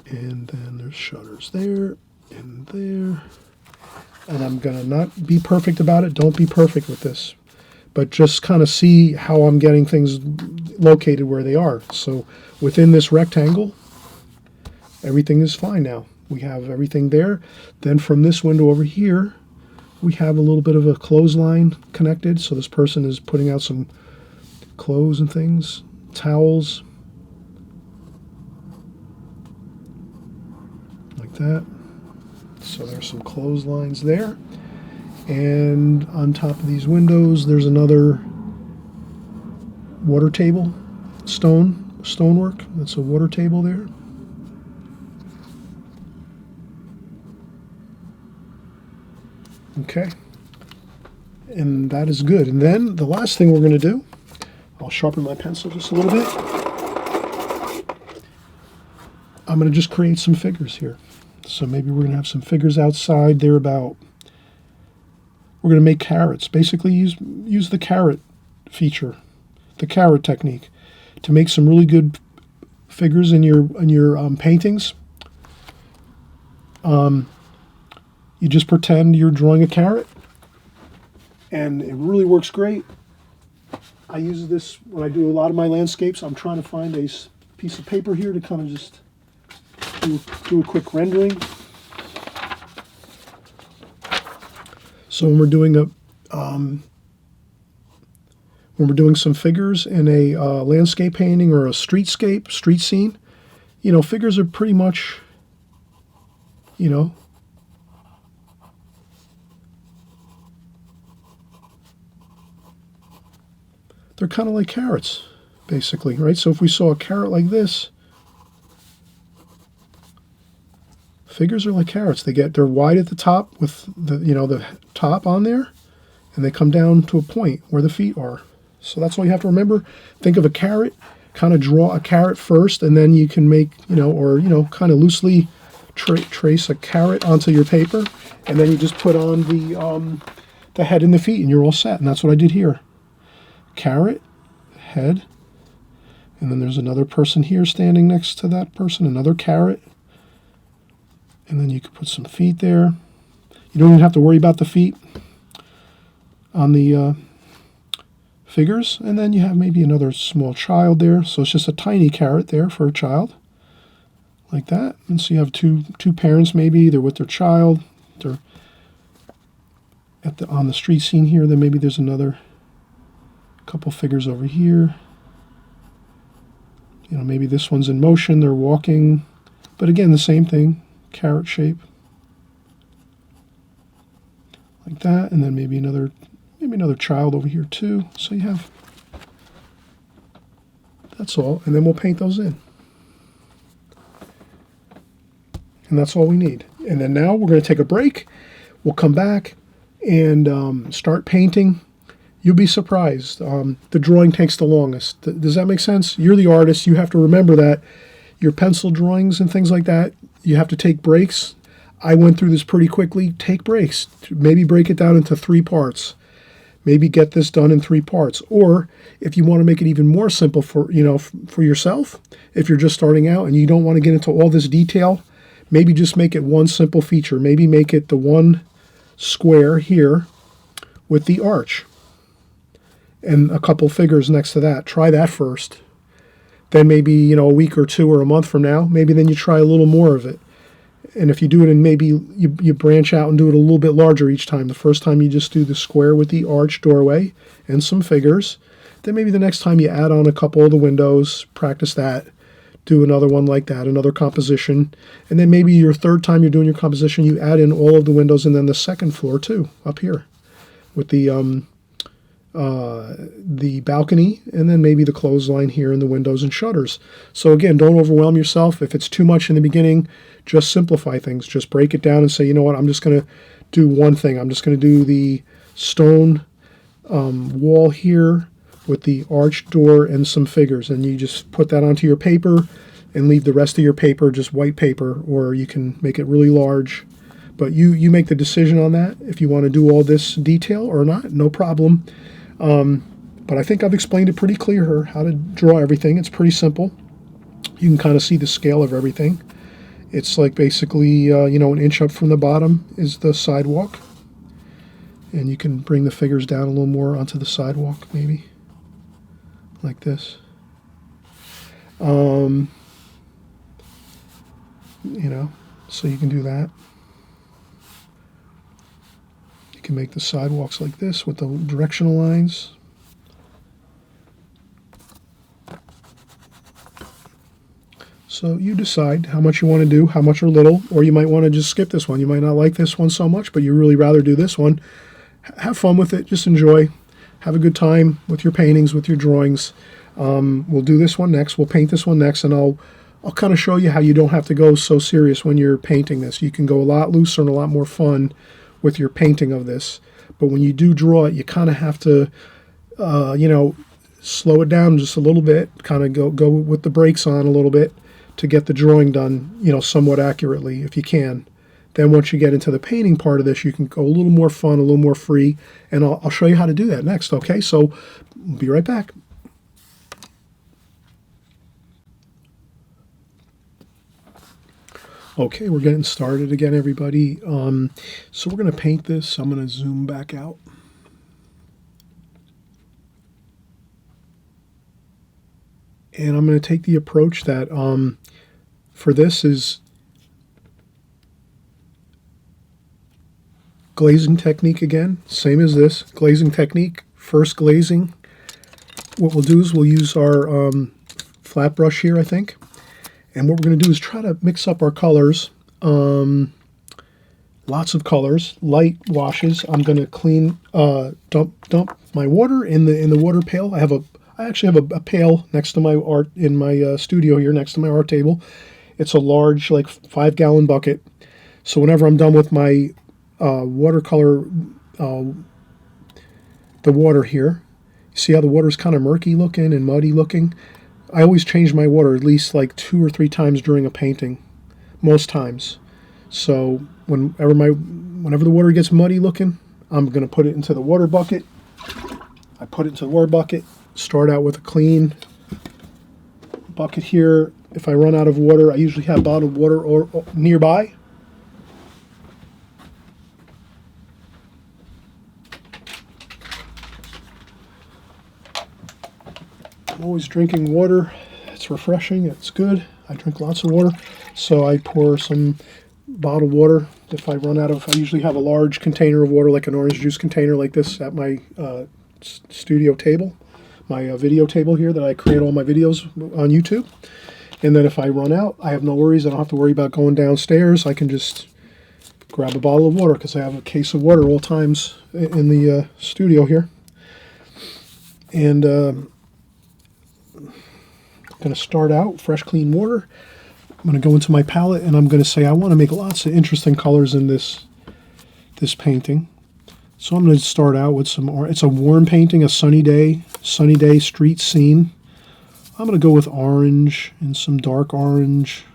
And then there's shutters there and there. And I'm going to not be perfect about it. Don't be perfect with this. But just kind of see how I'm getting things located where they are. So within this rectangle, everything is fine now. We have everything there. Then from this window over here, we have a little bit of a clothesline connected. So this person is putting out some clothes and things, towels, like that. So there's some clotheslines there. And on top of these windows, there's another water table, stonework. That's a water table there. Okay. And that is good. And then the last thing we're going to do, I'll sharpen my pencil just a little bit. I'm going to just create some figures here. So maybe we're going to have some figures outside. We're going to make carrots. Basically use the carrot feature, the carrot technique, to make some really good figures in your paintings. You just pretend you're drawing a carrot, and it really works great. I use this when I do a lot of my landscapes. I'm trying to find a piece of paper here to kind of just do a quick rendering. So when we're doing some figures in a landscape painting or a street scene, figures are pretty much, they're kind of like carrots, basically, right? So if we saw a carrot like this, figures are like carrots. They're wide at the top with the top on there, and they come down to a point where the feet are. So that's all you have to remember. Think of a carrot, kind of draw a carrot first, and then you can make, kind of loosely trace a carrot onto your paper, and then you just put on the head and the feet, and you're all set. And that's what I did here. Carrot, head, and then there's another person here standing next to that person, another carrot, and then you could put some feet there. You don't even have to worry about the feet on the figures, and then you have maybe another small child there, so it's just a tiny carrot there for a child, like that. And so you have two parents, maybe they're with their child, they're on the street scene here. Then maybe there's another couple figures over here. You know, maybe this one's in motion, they're walking, but again, the same thing, carrot shape, like that. And then maybe another child over here too. So you have, that's all, and then we'll paint those in. And that's all we need. And then now we're going to take a break. We'll come back and start painting. You'll be surprised. The drawing takes the longest. Does that make sense? You're the artist. You have to remember that your pencil drawings and things like that, you have to take breaks. I went through this pretty quickly. Take breaks. Maybe break it down into 3 parts. Maybe get this done in 3 parts. Or if you want to make it even more simple for yourself, if you're just starting out and you don't want to get into all this detail, maybe just make it one simple feature. Maybe make it the one square here with the arch and a couple figures next to that. Try that first. Then maybe, a week or 2 or a month from now, maybe then you try a little more of it. And if you do it and maybe you branch out and do it a little bit larger each time. The first time you just do the square with the arch doorway and some figures. Then maybe the next time you add on a couple of the windows, practice that. Do another one like that, another composition. And then maybe your third time you're doing your composition, you add in all of the windows and then the second floor too, up here with the balcony, and then maybe the clothesline here and the windows and shutters. So again, don't overwhelm yourself. If it's too much in the beginning, just simplify things. Just break it down and say, you know what, I'm just going to do one thing. I'm just going to do the stone wall here with the arched door and some figures, and you just put that onto your paper and leave the rest of your paper just white paper, or you can make it really large. But you make the decision on that if you want to do all this detail or not, no problem. But I think I've explained it pretty clear here, how to draw everything. It's pretty simple. You can kind of see the scale of everything. It's like basically, an inch up from the bottom is the sidewalk. And you can bring the figures down a little more onto the sidewalk, maybe. Like this. So you can do that. You can make the sidewalks like this with the directional lines. So you decide how much you want to do, how much or little, or you might want to just skip this one. You might not like this one so much, but you really rather do this one. Have fun with it. Just enjoy. Have a good time with your paintings, with your drawings. We'll do this one next. We'll paint this one next, and I'll kind of show you how you don't have to go so serious when you're painting this. You can go a lot looser and a lot more fun with your painting of this. But when you do draw it, you kind of have to, slow it down just a little bit, kind of go with the brakes on a little bit to get the drawing done, somewhat accurately if you can. Then once you get into the painting part of this, you can go a little more fun, a little more free, and I'll show you how to do that next, okay? So we'll be right back. Okay, we're getting started again, everybody. So we're going to paint this. I'm going to zoom back out. And I'm going to take the approach that for this is glazing technique again, same as this, glazing technique, first glazing. What we'll do is we'll use our flat brush here, I think. And what we're going to do is try to mix up our colors. Lots of colors, light washes. I'm going to clean, dump my water in the water pail. I actually have a pail next to my art in my studio here, next to my art table. It's a large, like 5-gallon bucket. So whenever I'm done with my watercolor, the water here, you see how the water is kind of murky looking and muddy looking? I always change my water at least like 2 or 3 times during a painting, most times. So whenever the water gets muddy looking, I'm going to put it into the water bucket. I put it into the water bucket, start out with a clean bucket here. If I run out of water, I usually have bottled water or nearby. I'm always drinking water. It's refreshing. It's good. I drink lots of water. So I pour some bottled water. If I run out of, I usually have a large container of water, like an orange juice container like this at my studio table, my video table here that I create all my videos on YouTube. And then if I run out, I have no worries. I don't have to worry about going downstairs. I can just grab a bottle of water because I have a case of water all times in the studio here. And I'm going to start out fresh, clean water. I'm going to go into my palette and I'm going to say I want to make lots of interesting colors in this painting. So I'm going to start out with some, it's a warm painting, a sunny day street scene. I'm going to go with orange and some dark orange,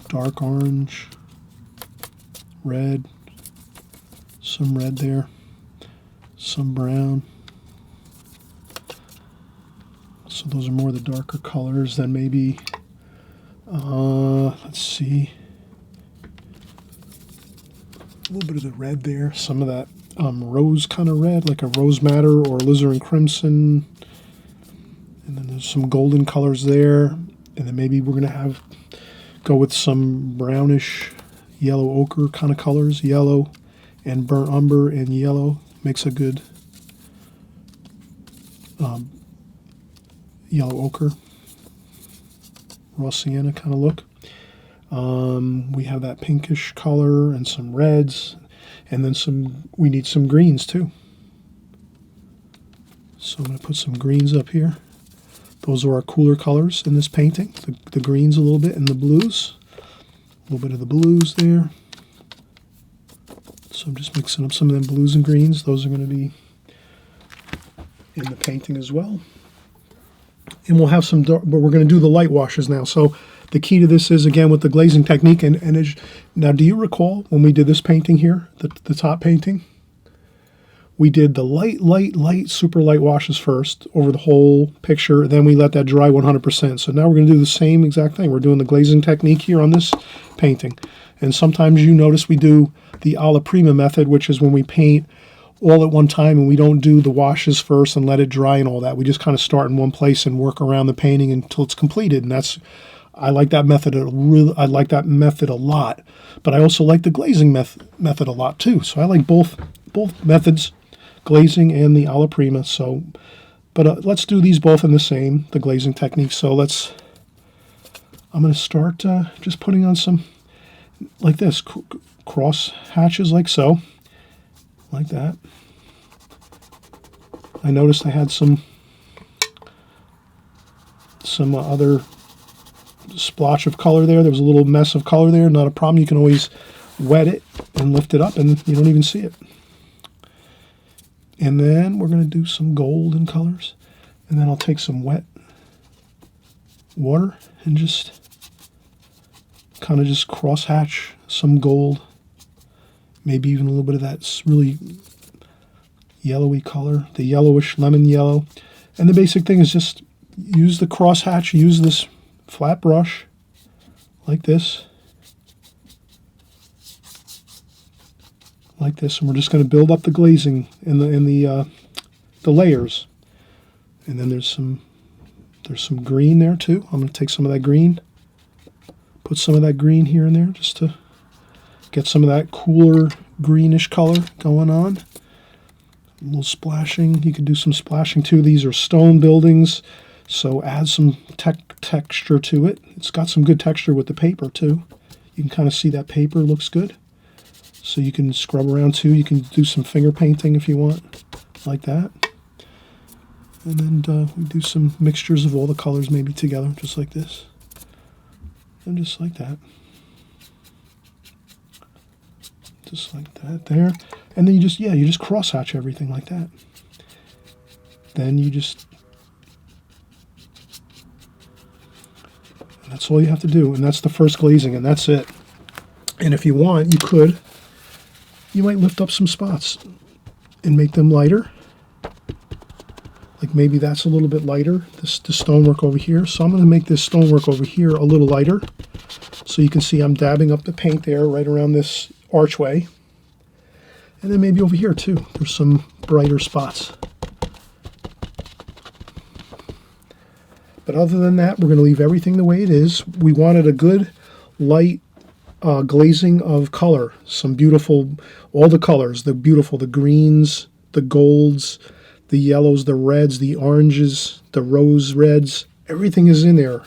dark orange, red, some red there, some brown. So those are more the darker colors than maybe, let's see, a little bit of the red there, some of that rose kind of red, like a rose madder or alizarin crimson. And then there's some golden colors there. And then maybe we're going to go with some brownish yellow ochre kind of colors. Yellow and burnt umber and yellow makes a good yellow ochre, raw sienna kind of look. We have that pinkish color and some reds, and then we need some greens too. So I'm going to put some greens up here. Those are our cooler colors in this painting. The greens a little bit and the blues. A little bit of the blues there. So I'm just mixing up some of them blues and greens. Those are going to be in the painting as well. And we'll have some dark, but we're going to do the light washes now. So the key to this is, again, with the glazing technique. Now, do you recall when we did this painting here, the top painting? We did the light, super light washes first over the whole picture. Then we let that dry 100%. So now we're going to do the same exact thing. We're doing the glazing technique here on this painting. And sometimes you notice we do the alla prima method, which is when we paint all at one time and we don't do the washes first and let it dry and all that. We just kind of start in one place and work around the painting until it's completed. And I like that method. I like that method a lot. But I also like the glazing method a lot too. So I like both methods, glazing and the alla prima. So, but let's do these both in the glazing technique. So I'm going to start just putting on some like this, cross hatches like so, like that. I noticed I had some other splotch of color there. There was a little mess of color there. Not a problem. You can always wet it and lift it up and you don't even see it. And then we're going to do some golden colors. And then I'll take some wet water and just kind of just cross hatch some gold. Maybe even a little bit of that really yellowy color, the yellowish lemon yellow. And the basic thing is just use the cross hatch, use this flat brush like this. Like this, and we're just going to build up the glazing in the layers. And then there's some green there too. I'm going to take some of that green, put some of that green here and there just to get some of that cooler greenish color going on. A little splashing. You could do some splashing too. These are stone buildings, so add some texture to it. It's got some good texture with the paper too. You can kind of see that paper looks good. So you can scrub around too. You can do some finger painting if you want, like that. And then we do some mixtures of all the colors maybe together, just like this. And just like that. Just like that there. And then you just cross hatch everything like that. Then you just That's all you have to do, and that's the first glazing, and that's it. And if you want, you might lift up some spots and make them lighter. Like maybe that's a little bit lighter, the stonework over here. So I'm going to make this stonework over here a little lighter. So you can see I'm dabbing up the paint there right around this archway. And then maybe over here too, there's some brighter spots. But other than that, we're going to leave everything the way it is. We wanted a good light glazing of color. Some beautiful, all the colors, the greens, the golds, the yellows, the reds, the oranges, the rose reds. Everything is in there.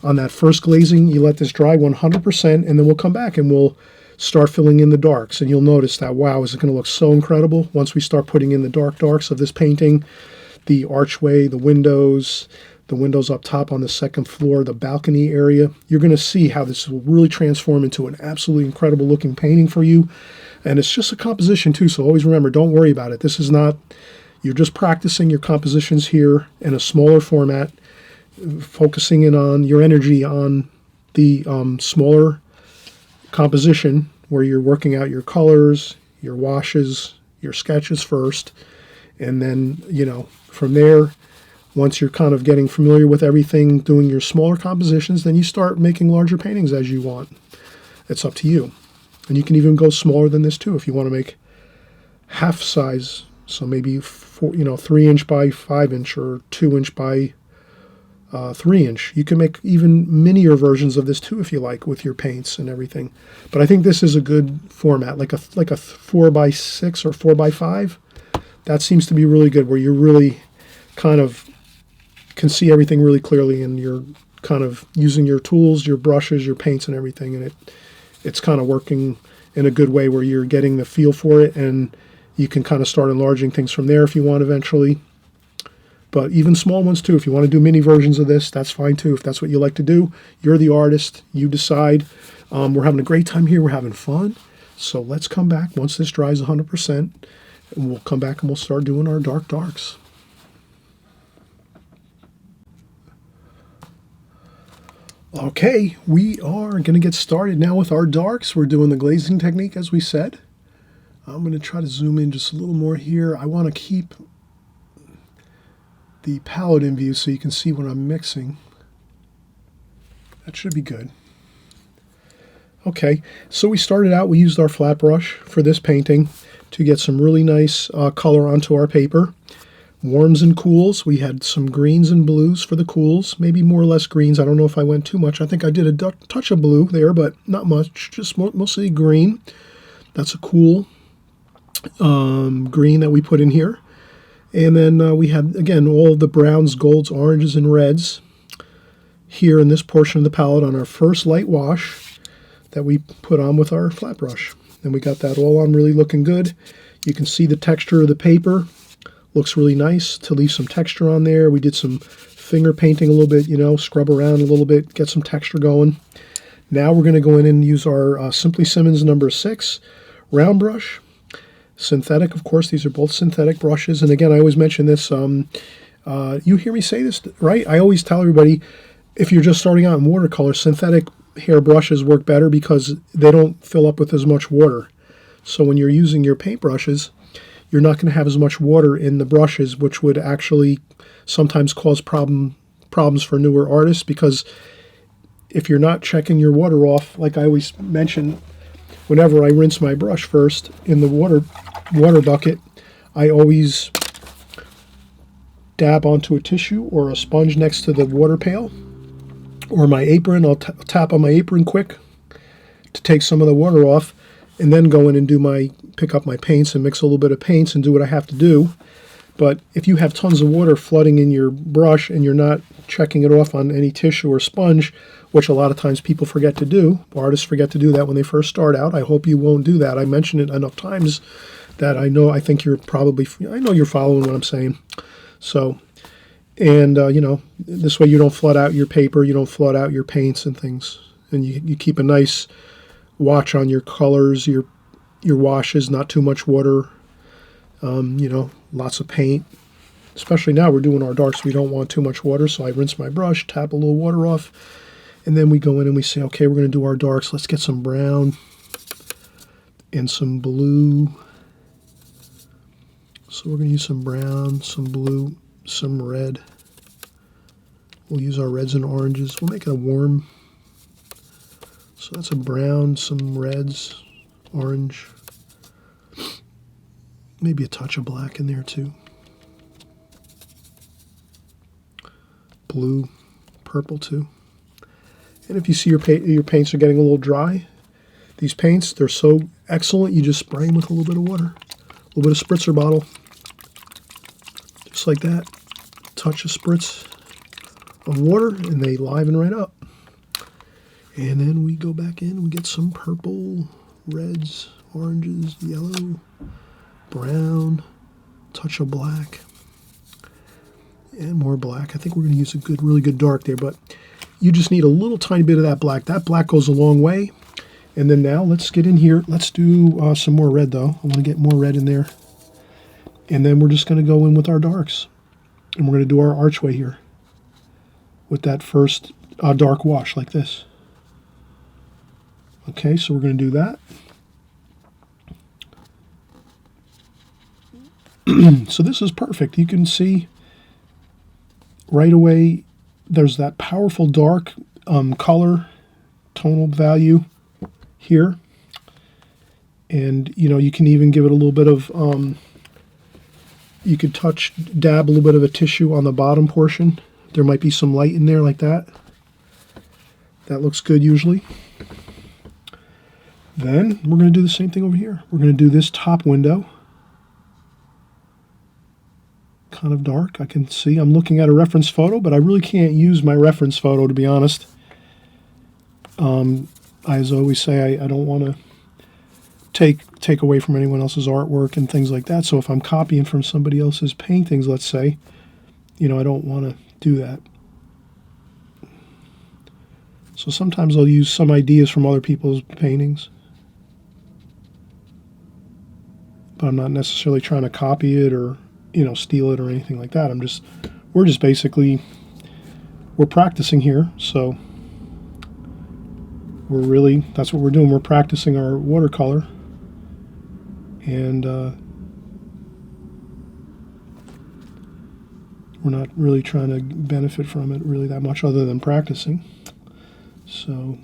On that first glazing, you let this dry 100%, and then we'll come back and we'll start filling in the darks. And you'll notice that, wow, is it going to look so incredible once we start putting in the darks of this painting, the archway, the windows up top on the second floor, the balcony area. You're going to see how this will really transform into an absolutely incredible looking painting for you. And it's just a composition too, so always remember, don't worry about it. This is not, you're just practicing your compositions here in a smaller format, focusing in on your energy on the smaller composition where you're working out your colors, your washes, your sketches first. And then, from there, once you're kind of getting familiar with everything, doing your smaller compositions, then you start making larger paintings as you want. It's up to you. And you can even go smaller than this too if you want to make half size. So maybe 3 inch by 5 inch or 2 inch by 3 inch. You can make even minier versions of this too if you like with your paints and everything. But I think this is a good format, like a 4 by 6 or 4 by 5. That seems to be really good, where you're really kind of can see everything really clearly, and you're kind of using your tools, your brushes, your paints and everything, and it's kind of working in a good way where you're getting the feel for it, and you can kind of start enlarging things from there if you want eventually. But even small ones too, if you want to do mini versions of this, that's fine too. If that's what you like to do, you're the artist, you decide. We're having a great time here, we're having fun. So let's come back once this dries 100%, and we'll come back and we'll start doing our darks. Okay, we are going to get started now with our darks. We're doing the glazing technique as we said. I'm going to try to zoom in just a little more here. I want to keep the palette in view so you can see what I'm mixing. That should be good. Okay, so we started out, we used our flat brush for this painting to get some really nice color onto our paper. Warms and cools, we had some greens and blues for the cools, maybe more or less greens. I don't know if I went too much. I think I did a touch of blue there, but not much, just mostly green. That's a cool green that we put in here. And then we had, again, all the browns, golds, oranges, and reds here in this portion of the palette on our first light wash that we put on with our flat brush. And we got that all on really looking good. You can see the texture of the paper. Looks really nice to leave some texture on there. We did some finger painting a little bit, scrub around a little bit, get some texture going. Now we're going to go in and use our Simply Simmons number 6 round brush. Synthetic, of course, these are both synthetic brushes. And again, I always mention this, you hear me say this, right? I always tell everybody, if you're just starting out in watercolor, synthetic hair brushes work better because they don't fill up with as much water. So when you're using your paint brushes, you're not going to have as much water in the brushes, which would actually sometimes cause problems for newer artists, because if you're not checking your water off, like I always mention, whenever I rinse my brush first in the water bucket, I always dab onto a tissue or a sponge next to the water pail or my apron. I'll tap on my apron quick to take some of the water off, and then go in and pick up my paints and mix a little bit of paints and do what I have to do. But if you have tons of water flooding in your brush and you're not checking it off on any tissue or sponge, which a lot of times people forget to do, artists forget to do that when they first start out. I hope you won't do that. I mention it enough times that I know you're following what I'm saying. So, and this way you don't flood out your paper, you don't flood out your paints and things. And you keep a nice watch on your colors, your washes, not too much water, lots of paint. Especially now we're doing our darks, we don't want too much water, so I rinse my brush, tap a little water off, And then we go in and we say, okay, we're going to do our darks. Let's get some brown and some blue. So we're going to use some brown, some blue, some red. We'll use our reds and oranges. We'll make it a warm. So that's a brown, some reds, orange. Maybe a touch of black in there too. Blue, purple too. And if you see your paints are getting a little dry, these paints, they're so excellent, you just spray them with a little bit of water. A little bit of spritzer bottle. Just like that. Touch a spritz of water and they liven right up. And then we go back in, we get some purple, reds, oranges, yellow, brown, touch of black, and more black. I think we're going to use a really good dark there, but you just need a little tiny bit of that black. That black goes a long way. And then now let's get in here. Let's do some more red though. I want to get more red in there. And then we're just going to go in with our darks. And we're going to do our archway here with that first dark wash like this. Okay, so we're going to do that. So this is perfect. You can see right away there's that powerful dark color, tonal value here. And, you know, you can even give it a little bit of, you could dab a little bit of a tissue on the bottom portion. There might be some light in there like that. That looks good usually. Then we're going to do the same thing over here. We're going to do this top window. Kind of dark. I can see I'm looking at a reference photo, but I really can't use my reference photo, to be honest. As I always say, I don't want to take away from anyone else's artwork and things like that. So if I'm copying from somebody else's paintings, let's say, you know, I don't want to do that. So sometimes I'll use some ideas from other people's paintings, but I'm not necessarily trying to copy it or, you know, steal it or anything like that. We're just basically, we're practicing here. So that's what we're doing. We're practicing our watercolor. And we're not really trying to benefit from it really that much other than practicing. So,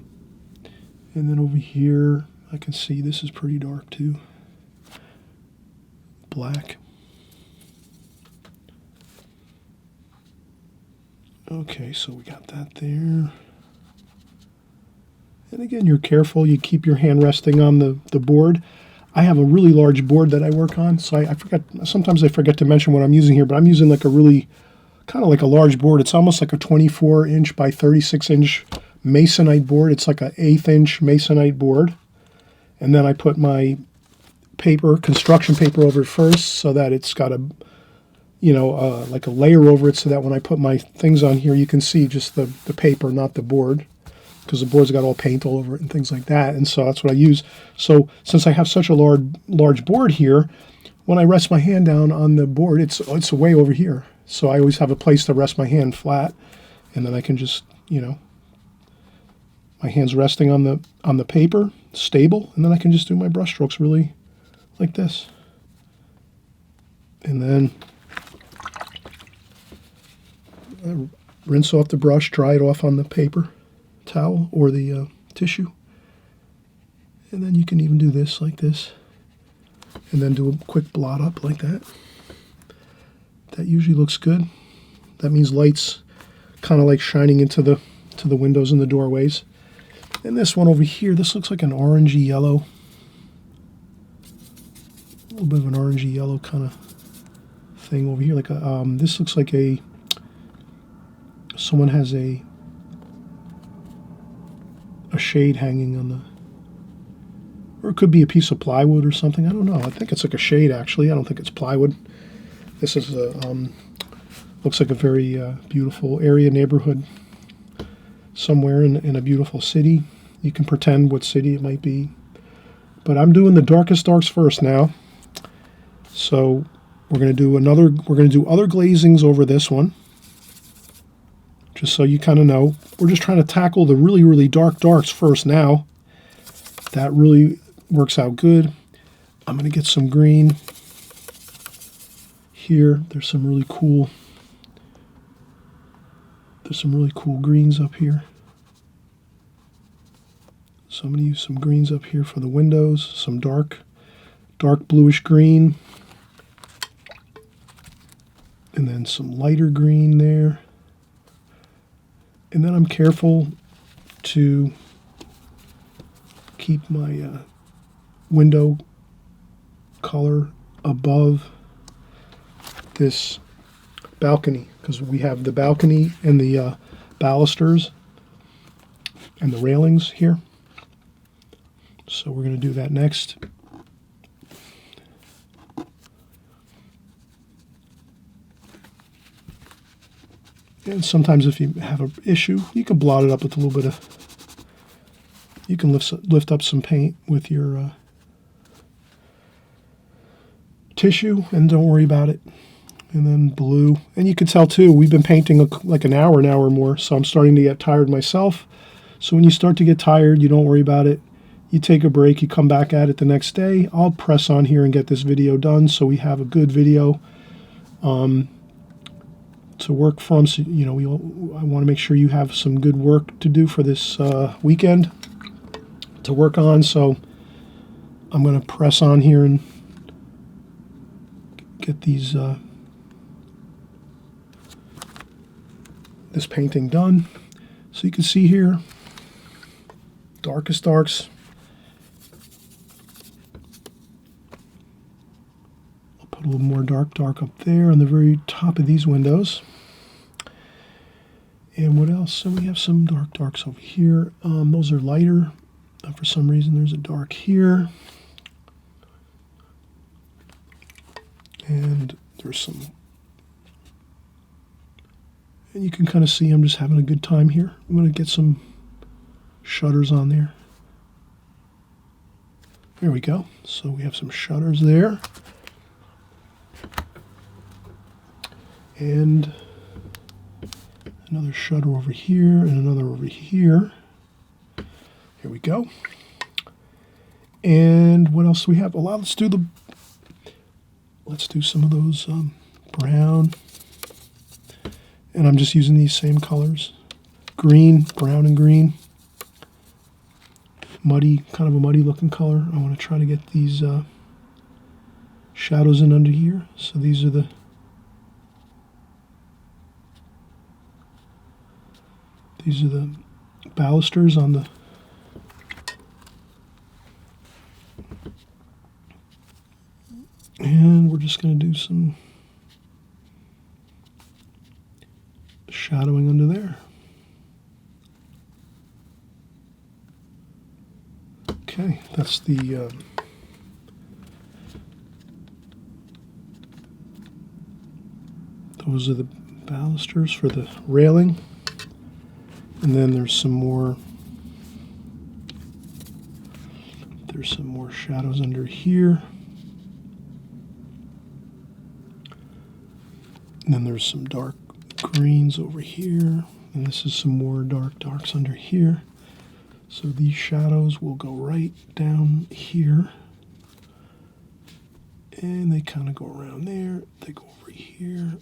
and then over here, I can see this is pretty dark too. Black. Okay, so we got that there. And again, you're careful. You keep your hand resting on the board. I have a really large board that I work on, so I forget. Sometimes I forget to mention what I'm using here, but I'm using like a really, kind of like a large board. It's almost like a 24-inch by 36-inch masonite board. It's like an 1/8-inch masonite board. And then I put my paper, construction paper over it first so that it's got a, you know, like a layer over it so that when I put my things on here, you can see just the paper, not the board, because the board's got all paint all over it and things like that. And so that's what I use. So since I have such a large board here, when I rest my hand down on the board, it's way over here. So I always have a place to rest my hand flat, and then I can just, you know, my hand's resting on the paper, stable, and then I can just do my brush strokes really like this. And then rinse off the brush, dry it off on the paper towel or the tissue. And then you can even do this like this. And then do a quick blot up like that. That usually looks good. That means light's kind of like shining into the windows and the doorways. And this one over here, this looks like an orangey yellow. A little bit of an orangey yellow kind of thing over here. Like a this looks like someone has a shade hanging on the, or it could be a piece of plywood or something. I don't know. I think it's like a shade actually. I don't think it's plywood. This is looks like a very beautiful area, neighborhood, somewhere in a beautiful city. You can pretend what city it might be. But I'm doing the darkest darks first now. So we're going to do other glazings over this one. just so you kind of know. We're just trying to tackle the really, really dark darks first now. That really works out good. I'm going to get some green here. There's some really cool greens up here. So I'm going to use some greens up here for the windows, some dark bluish green, and then some lighter green there. And then I'm careful to keep my window color above this balcony, because we have the balcony and the balusters and the railings here. So we're going to do that next. And sometimes if you have an issue, you can blot it up with a little bit of, you can lift up some paint with your tissue, and don't worry about it. And then blue. And you can tell too, we've been painting like an hour or more, so I'm starting to get tired myself. So when you start to get tired, you don't worry about it. You take a break, you come back at it the next day. I'll press on here and get this video done so we have a good video to work from. So, you know, I want to make sure you have some good work to do for this weekend to work on. So I'm going to press on here and get these this painting done. So you can see here, darkest darks. I'll put a little more dark up there on the very top of these windows. And what else? So we have some darks over here. Those are lighter. For some reason, there's a dark here. And there's some, and you can kind of see I'm just having a good time here. I'm going to get some shutters on there. There we go. So we have some shutters there. And another shutter over here and another over here. Here we go. And what else do we have? Well, let's do some of those brown. And I'm just using these same colors. Green, brown and green. Muddy, kind of a muddy looking color. I want to try to get these shadows in under here. So these are the balusters on the and we're just going to do some shadowing under there. Okay, that's the those are the balusters for the railing. And then there's some more shadows under here. And then there's some dark greens over here. And this is some more darks under here. So these shadows will go right down here. And they kind of go around there. They go over here.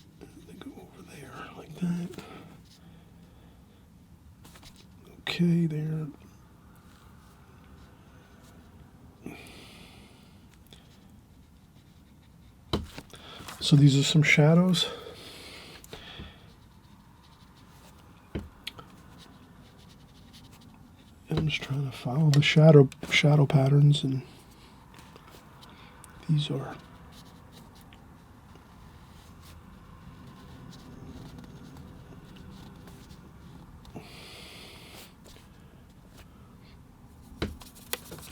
They go over there like that. Okay, there. So these are some shadows. And I'm just trying to follow the shadow patterns, and these are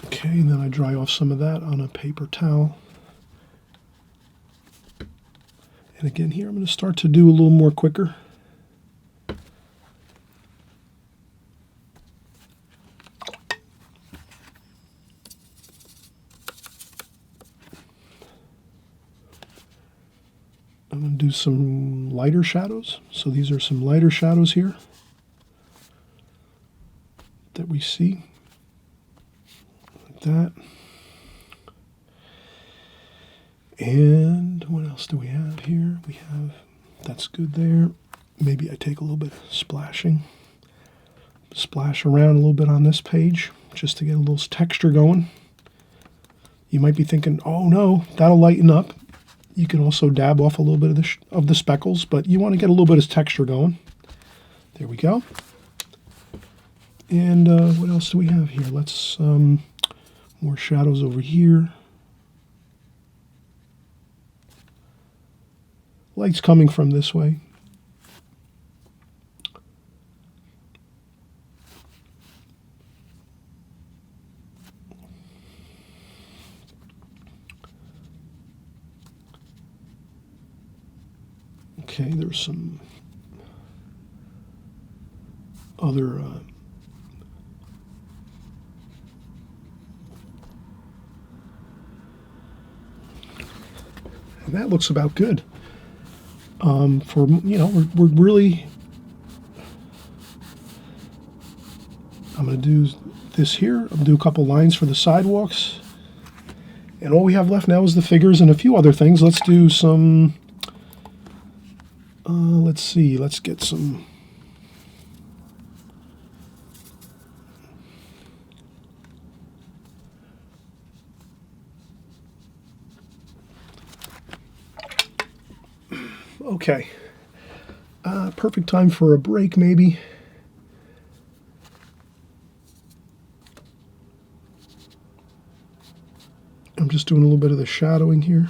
okay, and then I dry off some of that on a paper towel. And again here I'm going to start to do a little more quicker. I'm going to do some lighter shadows. So these are some lighter shadows here. that we see. Like that. And what else do we have here? We have, that's good there. Maybe I take a little bit of splashing. Splash around a little bit on this page just to get a little texture going. You might be thinking, oh no, that'll lighten up. You can also dab off a little bit of the speckles, but you want to get a little bit of texture going. There we go. And what else do we have here? Let's, more shadows over here. Light's coming from this way. Okay, there's some other and that looks about good. For, you know, we're really, I'm going to do this here. I'm going to do a couple lines for the sidewalks. And all we have left now is the figures and a few other things. Let's do some, let's see, let's get some, okay. Perfect time for a break, maybe. I'm just doing a little bit of the shadowing here.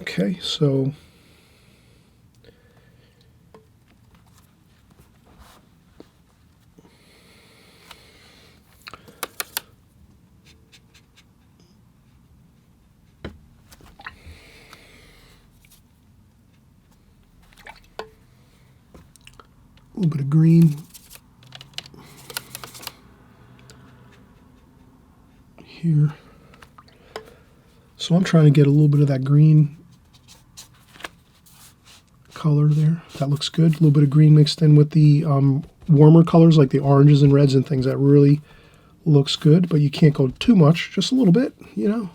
Okay, so a little bit of green here. So I'm trying to get a little bit of that green color there. That looks good. A little bit of green mixed in with the warmer colors like the oranges and reds and things. That really looks good, but you can't go too much. Just a little bit, you know.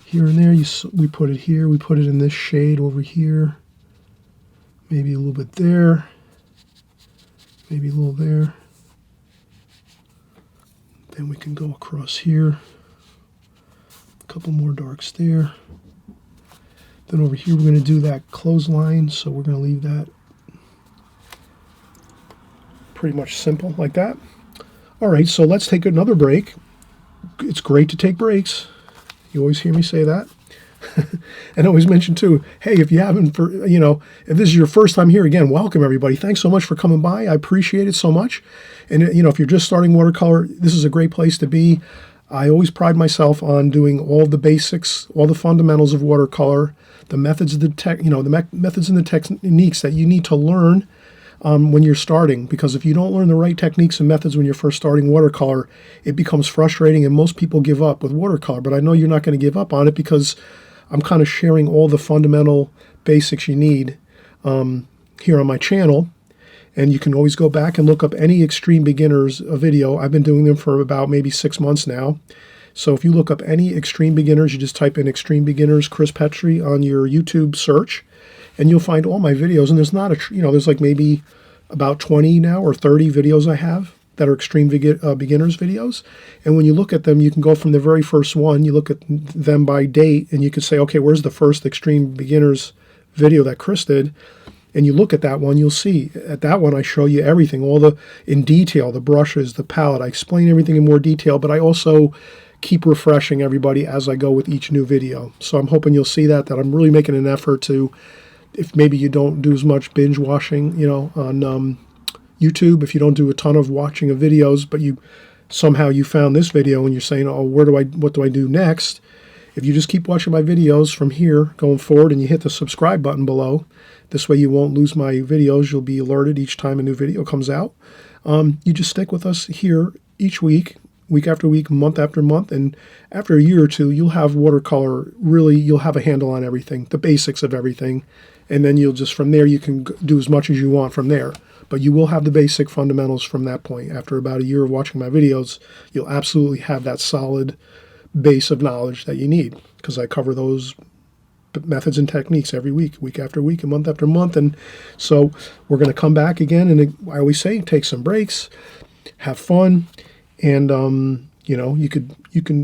Here and there, we put it here. We put it in this shade over here. Maybe a little bit there. Maybe a little there. Then we can go across here. A couple more darks there. Then over here we're going to do that clothesline, so we're going to leave that pretty much simple like that. All right, so let's take another break. It's great to take breaks. You always hear me say that. And I always mention too, hey, if you haven't, if this is your first time here, again, welcome everybody. Thanks so much for coming by. I appreciate it so much. And if you're just starting watercolor, this is a great place to be. I always pride myself on doing all the basics, all the fundamentals of watercolor, the methods of the methods and the techniques that you need to learn when you're starting. Because if you don't learn the right techniques and methods when you're first starting watercolor, it becomes frustrating and most people give up with watercolor. But I know you're not going to give up on it because I'm kind of sharing all the fundamental basics you need here on my channel. And you can always go back and look up any Extreme Beginners video. I've been doing them for about maybe 6 months now. So if you look up any Extreme Beginners, you just type in Extreme Beginners Chris Petri on your YouTube search, and you'll find all my videos. And there's not there's like maybe about 20 now or 30 videos I have that are Extreme Beginners videos. And when you look at them, you can go from the very first one, you look at them by date, and you can say, okay, where's the first Extreme Beginners video that Chris did? And you look at that one, you'll see at that one I show you everything, in detail, the brushes, the palette. I explain everything in more detail, but I also keep refreshing everybody as I go with each new video. So I'm hoping you'll see that I'm really making an effort to, if maybe you don't do as much binge watching, on YouTube, if you don't do a ton of watching of videos, but you found this video and you're saying, oh, what do I do next? If you just keep watching my videos from here going forward and you hit the subscribe button below, this way you won't lose my videos. You'll be alerted each time a new video comes out. You just stick with us here each week, week after week, month after month, and after a year or two, you'll have watercolor. Really, you'll have a handle on everything, the basics of everything, and then you'll just, from there, you can do as much as you want from there. But you will have the basic fundamentals from that point. After about a year of watching my videos, you'll absolutely have that solid base of knowledge that you need, because I cover those methods and techniques every week, week after week, and month after month. And so we're going to come back again, and I always say, take some breaks, have fun, and you know, you can.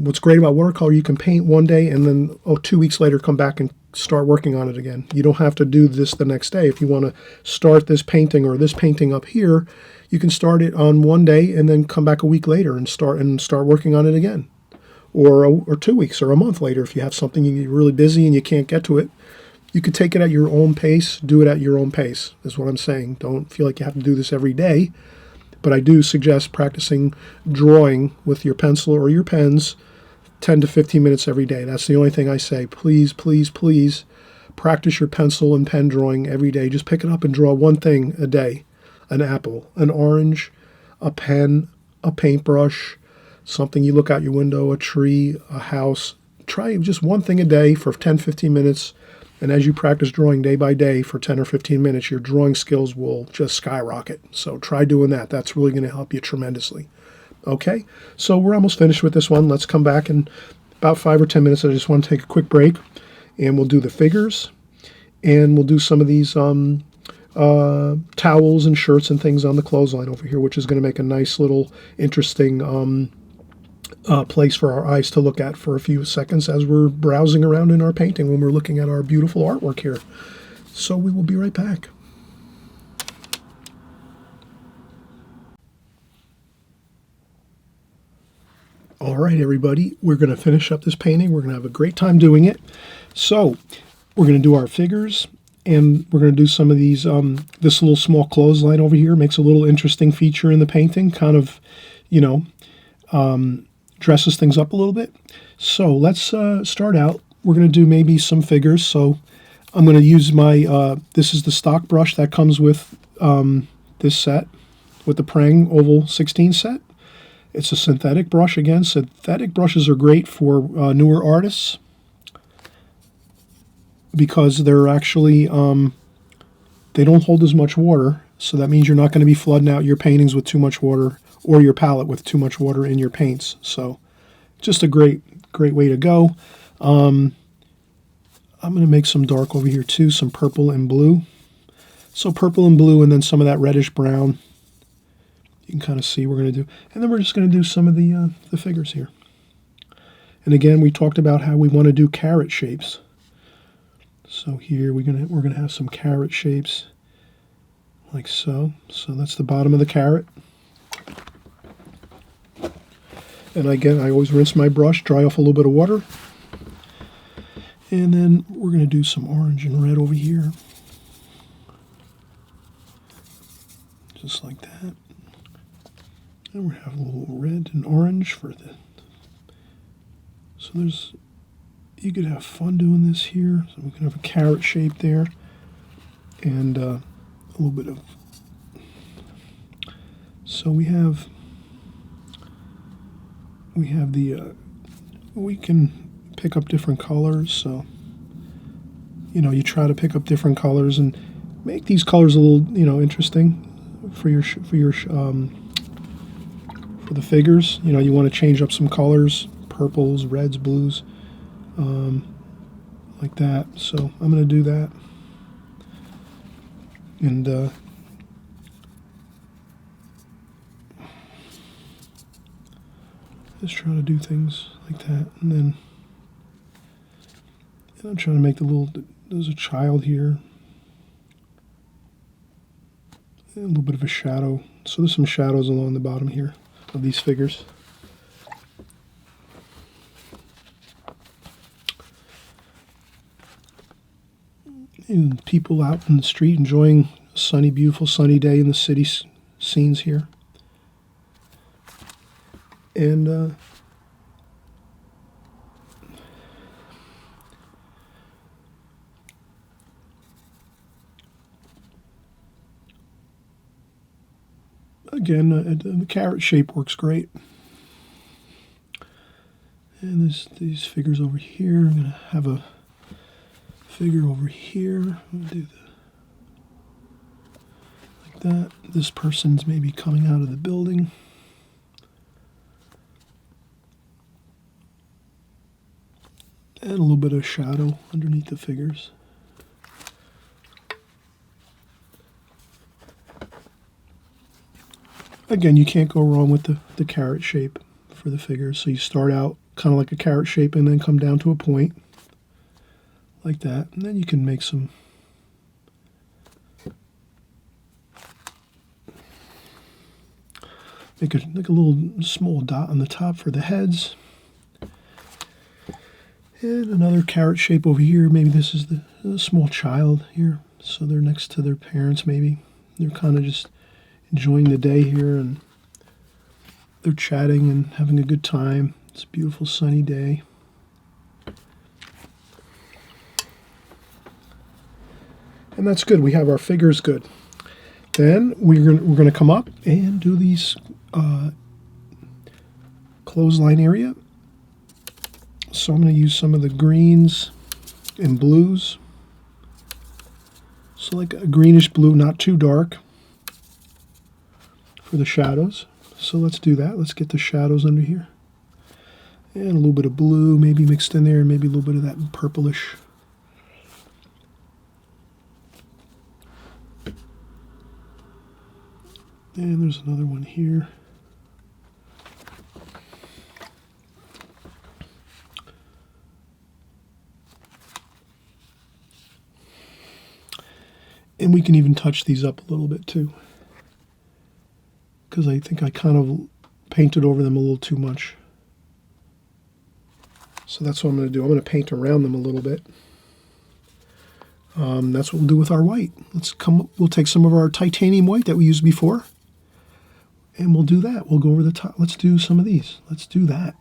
What's great about watercolor, you can paint one day, and then 2 weeks later, come back and start working on it again. You don't have to do this the next day. If you want to start this painting or this painting up here, you can start it on one day and then come back a week later and start working on it again. Or 2 weeks or a month later, if you have something you're really busy and you can't get to it, you could take it at your own pace, do it at your own pace, is what I'm saying. Don't feel like you have to do this every day, but I do suggest practicing drawing with your pencil or your pens 10 to 15 minutes every day. That's the only thing I say. Please, please, please practice your pencil and pen drawing every day. Just pick it up and draw one thing a day. An apple, an orange, a pen, a paintbrush, something you look out your window, a tree, a house. Try just one thing a day for 10, 15 minutes. And as you practice drawing day by day for 10 or 15 minutes, your drawing skills will just skyrocket. So try doing that. That's really going to help you tremendously. Okay, so we're almost finished with this one. Let's come back in about 5 or 10 minutes. I just want to take a quick break, and we'll do the figures, and we'll do some of these towels and shirts and things on the clothesline over here, which is going to make a nice little interesting place for our eyes to look at for a few seconds as we're browsing around in our painting when we're looking at our beautiful artwork here. So we will be right back. All right, everybody, we're going to finish up this painting. We're going to have a great time doing it. So we're going to do our figures, and we're going to do some of these. This little small clothesline over here makes a little interesting feature in the painting, kind of, you know, dresses things up a little bit. So let's start out. We're going to do maybe some figures. So I'm going to use my, this is the stock brush that comes with this set, with the Prang Oval 16 set. It's a synthetic brush. Again, synthetic brushes are great for newer artists because they're actually, they don't hold as much water. So that means you're not going to be flooding out your paintings with too much water, or your palette with too much water in your paints. So just a great way to go. I'm going to make some dark over here too, some purple and blue. So purple and blue, and then some of that reddish brown. You can kind of see we're going to do. And then we're just going to do some of the figures here. And again, we talked about how we want to do carrot shapes. So here we're going to have some carrot shapes like so. So that's the bottom of the carrot. And again, I always rinse my brush, dry off a little bit of water. And then we're going to do some orange and red over here. Just like that. And we have a little red and orange for the... So you could have fun doing this here. So we can have a carrot shape there. And a little bit of... So we have the... we can pick up different colors. So, you know, you try to pick up different colors and make these colors a little, you know, interesting for the figures. You know, you want to change up some colors, purples, reds, blues, like that. So I'm going to do that. And just try to do things like that. And then I'm trying to make there's a child here. And a little bit of a shadow. So there's some shadows along the bottom here of these figures. And people out in the street enjoying a sunny, beautiful sunny day in the city scenes here. And Again, the carrot shape works great. And there's these figures over here. I'm going to have a figure over here. I'm going to do like that. This person's maybe coming out of the building. And a little bit of shadow underneath the figures. Again, you can't go wrong with the carrot shape for the figures. So you start out kind of like a carrot shape and then come down to a point like that. And then you can make some make a little small dot on the top for the heads. And another carrot shape over here. Maybe this is the small child here. So they're next to their parents maybe. They're kind of just enjoying the day here, and they're chatting and having a good time. It's a beautiful sunny day. And that's good. We have our figures good. Then we're gonna come up and do these clothesline area. So I'm going to use some of the greens and blues. So like a greenish blue, not too dark, for the shadows. So let's do that. Let's get the shadows under here. And a little bit of blue maybe mixed in there, maybe a little bit of that purplish. And there's another one here. And we can even touch these up a little bit too, because I think I kind of painted over them a little too much. So that's what I'm going to do. I'm going to paint around them a little bit. That's what we'll do with our white. We'll take some of our titanium white that we used before, and we'll do that. We'll go over the top. Let's do some of these. Let's do that.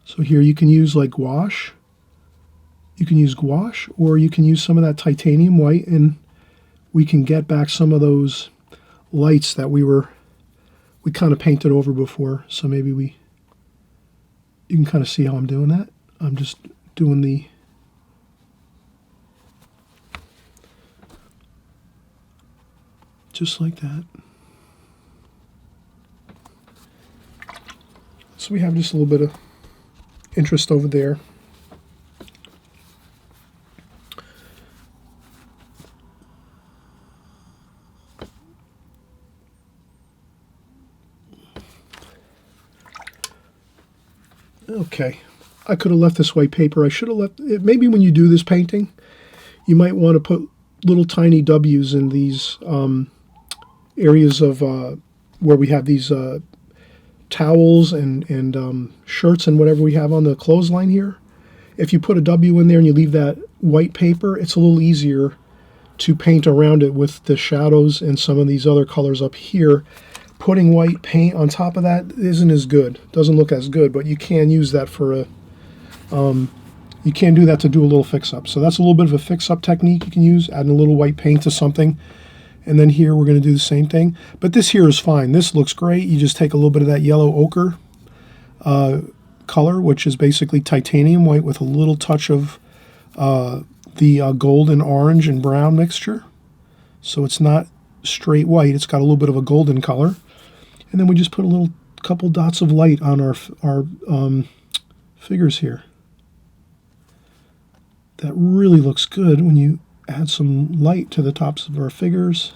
So here you can use like gouache. You can use gouache, or you can use some of that titanium white, and we can get back some of those lights that we kind of painted over before. So maybe you can kind of see how I'm doing that. I'm just doing just like that. So we have just a little bit of interest over there. Okay, I could have left this white paper. I should have left it. Maybe when you do this painting, you might want to put little tiny W's in these areas of where we have these towels and shirts and whatever we have on the clothesline here. If you put a W in there and you leave that white paper, it's a little easier to paint around it with the shadows and some of these other colors up here. Putting white paint on top of that isn't as good. Doesn't look as good, but you can use that for a, you can do that to do a little fix-up. So that's a little bit of a fix-up technique you can use, adding a little white paint to something. And then here we're going to do the same thing. But this here is fine. This looks great. You just take a little bit of that yellow ochre color, which is basically titanium white with a little touch of the golden orange and brown mixture. So it's not straight white. It's got a little bit of a golden color. And then we just put a couple dots of light on our figures here. That really looks good when you add some light to the tops of our figures.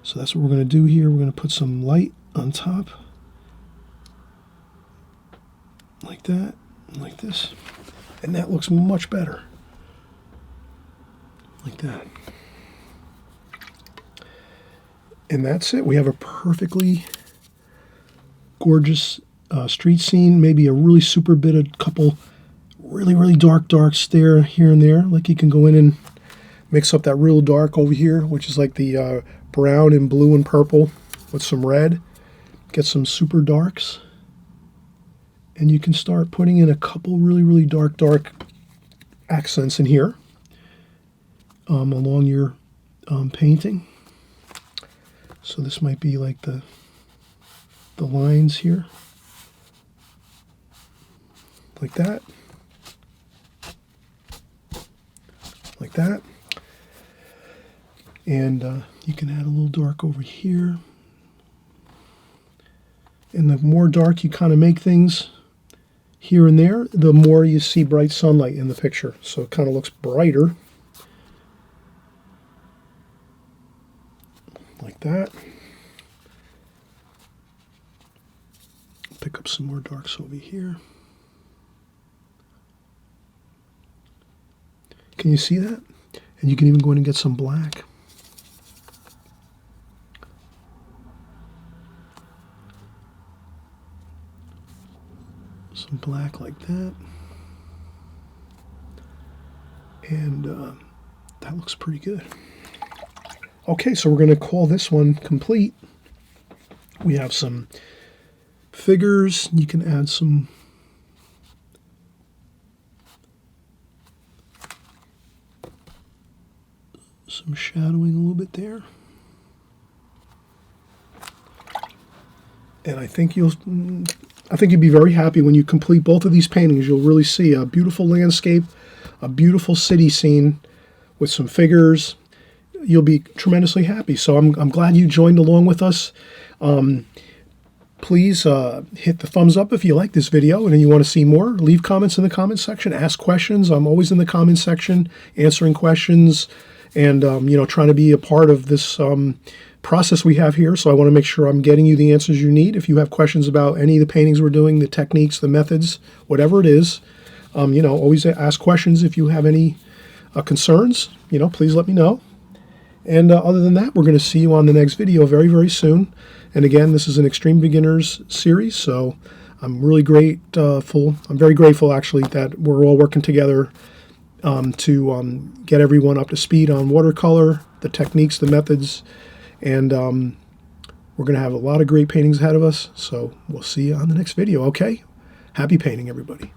So that's what we're going to do here. We're going to put some light on top. Like that, like this. And that looks much better. Like that. And that's it. We have a perfectly gorgeous street scene. Maybe a really super bit of couple really darks there, here and there. Like you can go in and mix up that real dark over here, which is like the brown and blue and purple with some red. Get some super darks. And you can start putting in a couple really dark accents in here along your painting. So this might be like the lines here, like that, like that. And you can add a little dark over here. And the more dark you kind of make things here and there, the more you see bright sunlight in the picture. So it kind of looks brighter. Like that. Pick up some more darks over here. Can you see that? And you can even go in and get some black. Some black like that. And that looks pretty good. Okay, so we're going to call this one complete. We have some figures. You can add some shadowing a little bit there. And I think you'd be very happy when you complete both of these paintings. You'll really see a beautiful landscape, a beautiful city scene with some figures. You'll be tremendously happy. So I'm glad you joined along with us. Please hit the thumbs up if you like this video and you want to see more. Leave comments in the comments section. Ask questions. I'm always in the comments section answering questions and trying to be a part of this process we have here. So I want to make sure I'm getting you the answers you need. If you have questions about any of the paintings we're doing, the techniques, the methods, whatever it is, always ask questions. If you have any concerns, please let me know. And other than that, we're going to see you on the next video very, very soon. And again, this is an Extreme Beginners series, so I'm really grateful. I'm very grateful, actually, that we're all working together to get everyone up to speed on watercolor, the techniques, the methods, and we're going to have a lot of great paintings ahead of us. So we'll see you on the next video, okay? Happy painting, everybody.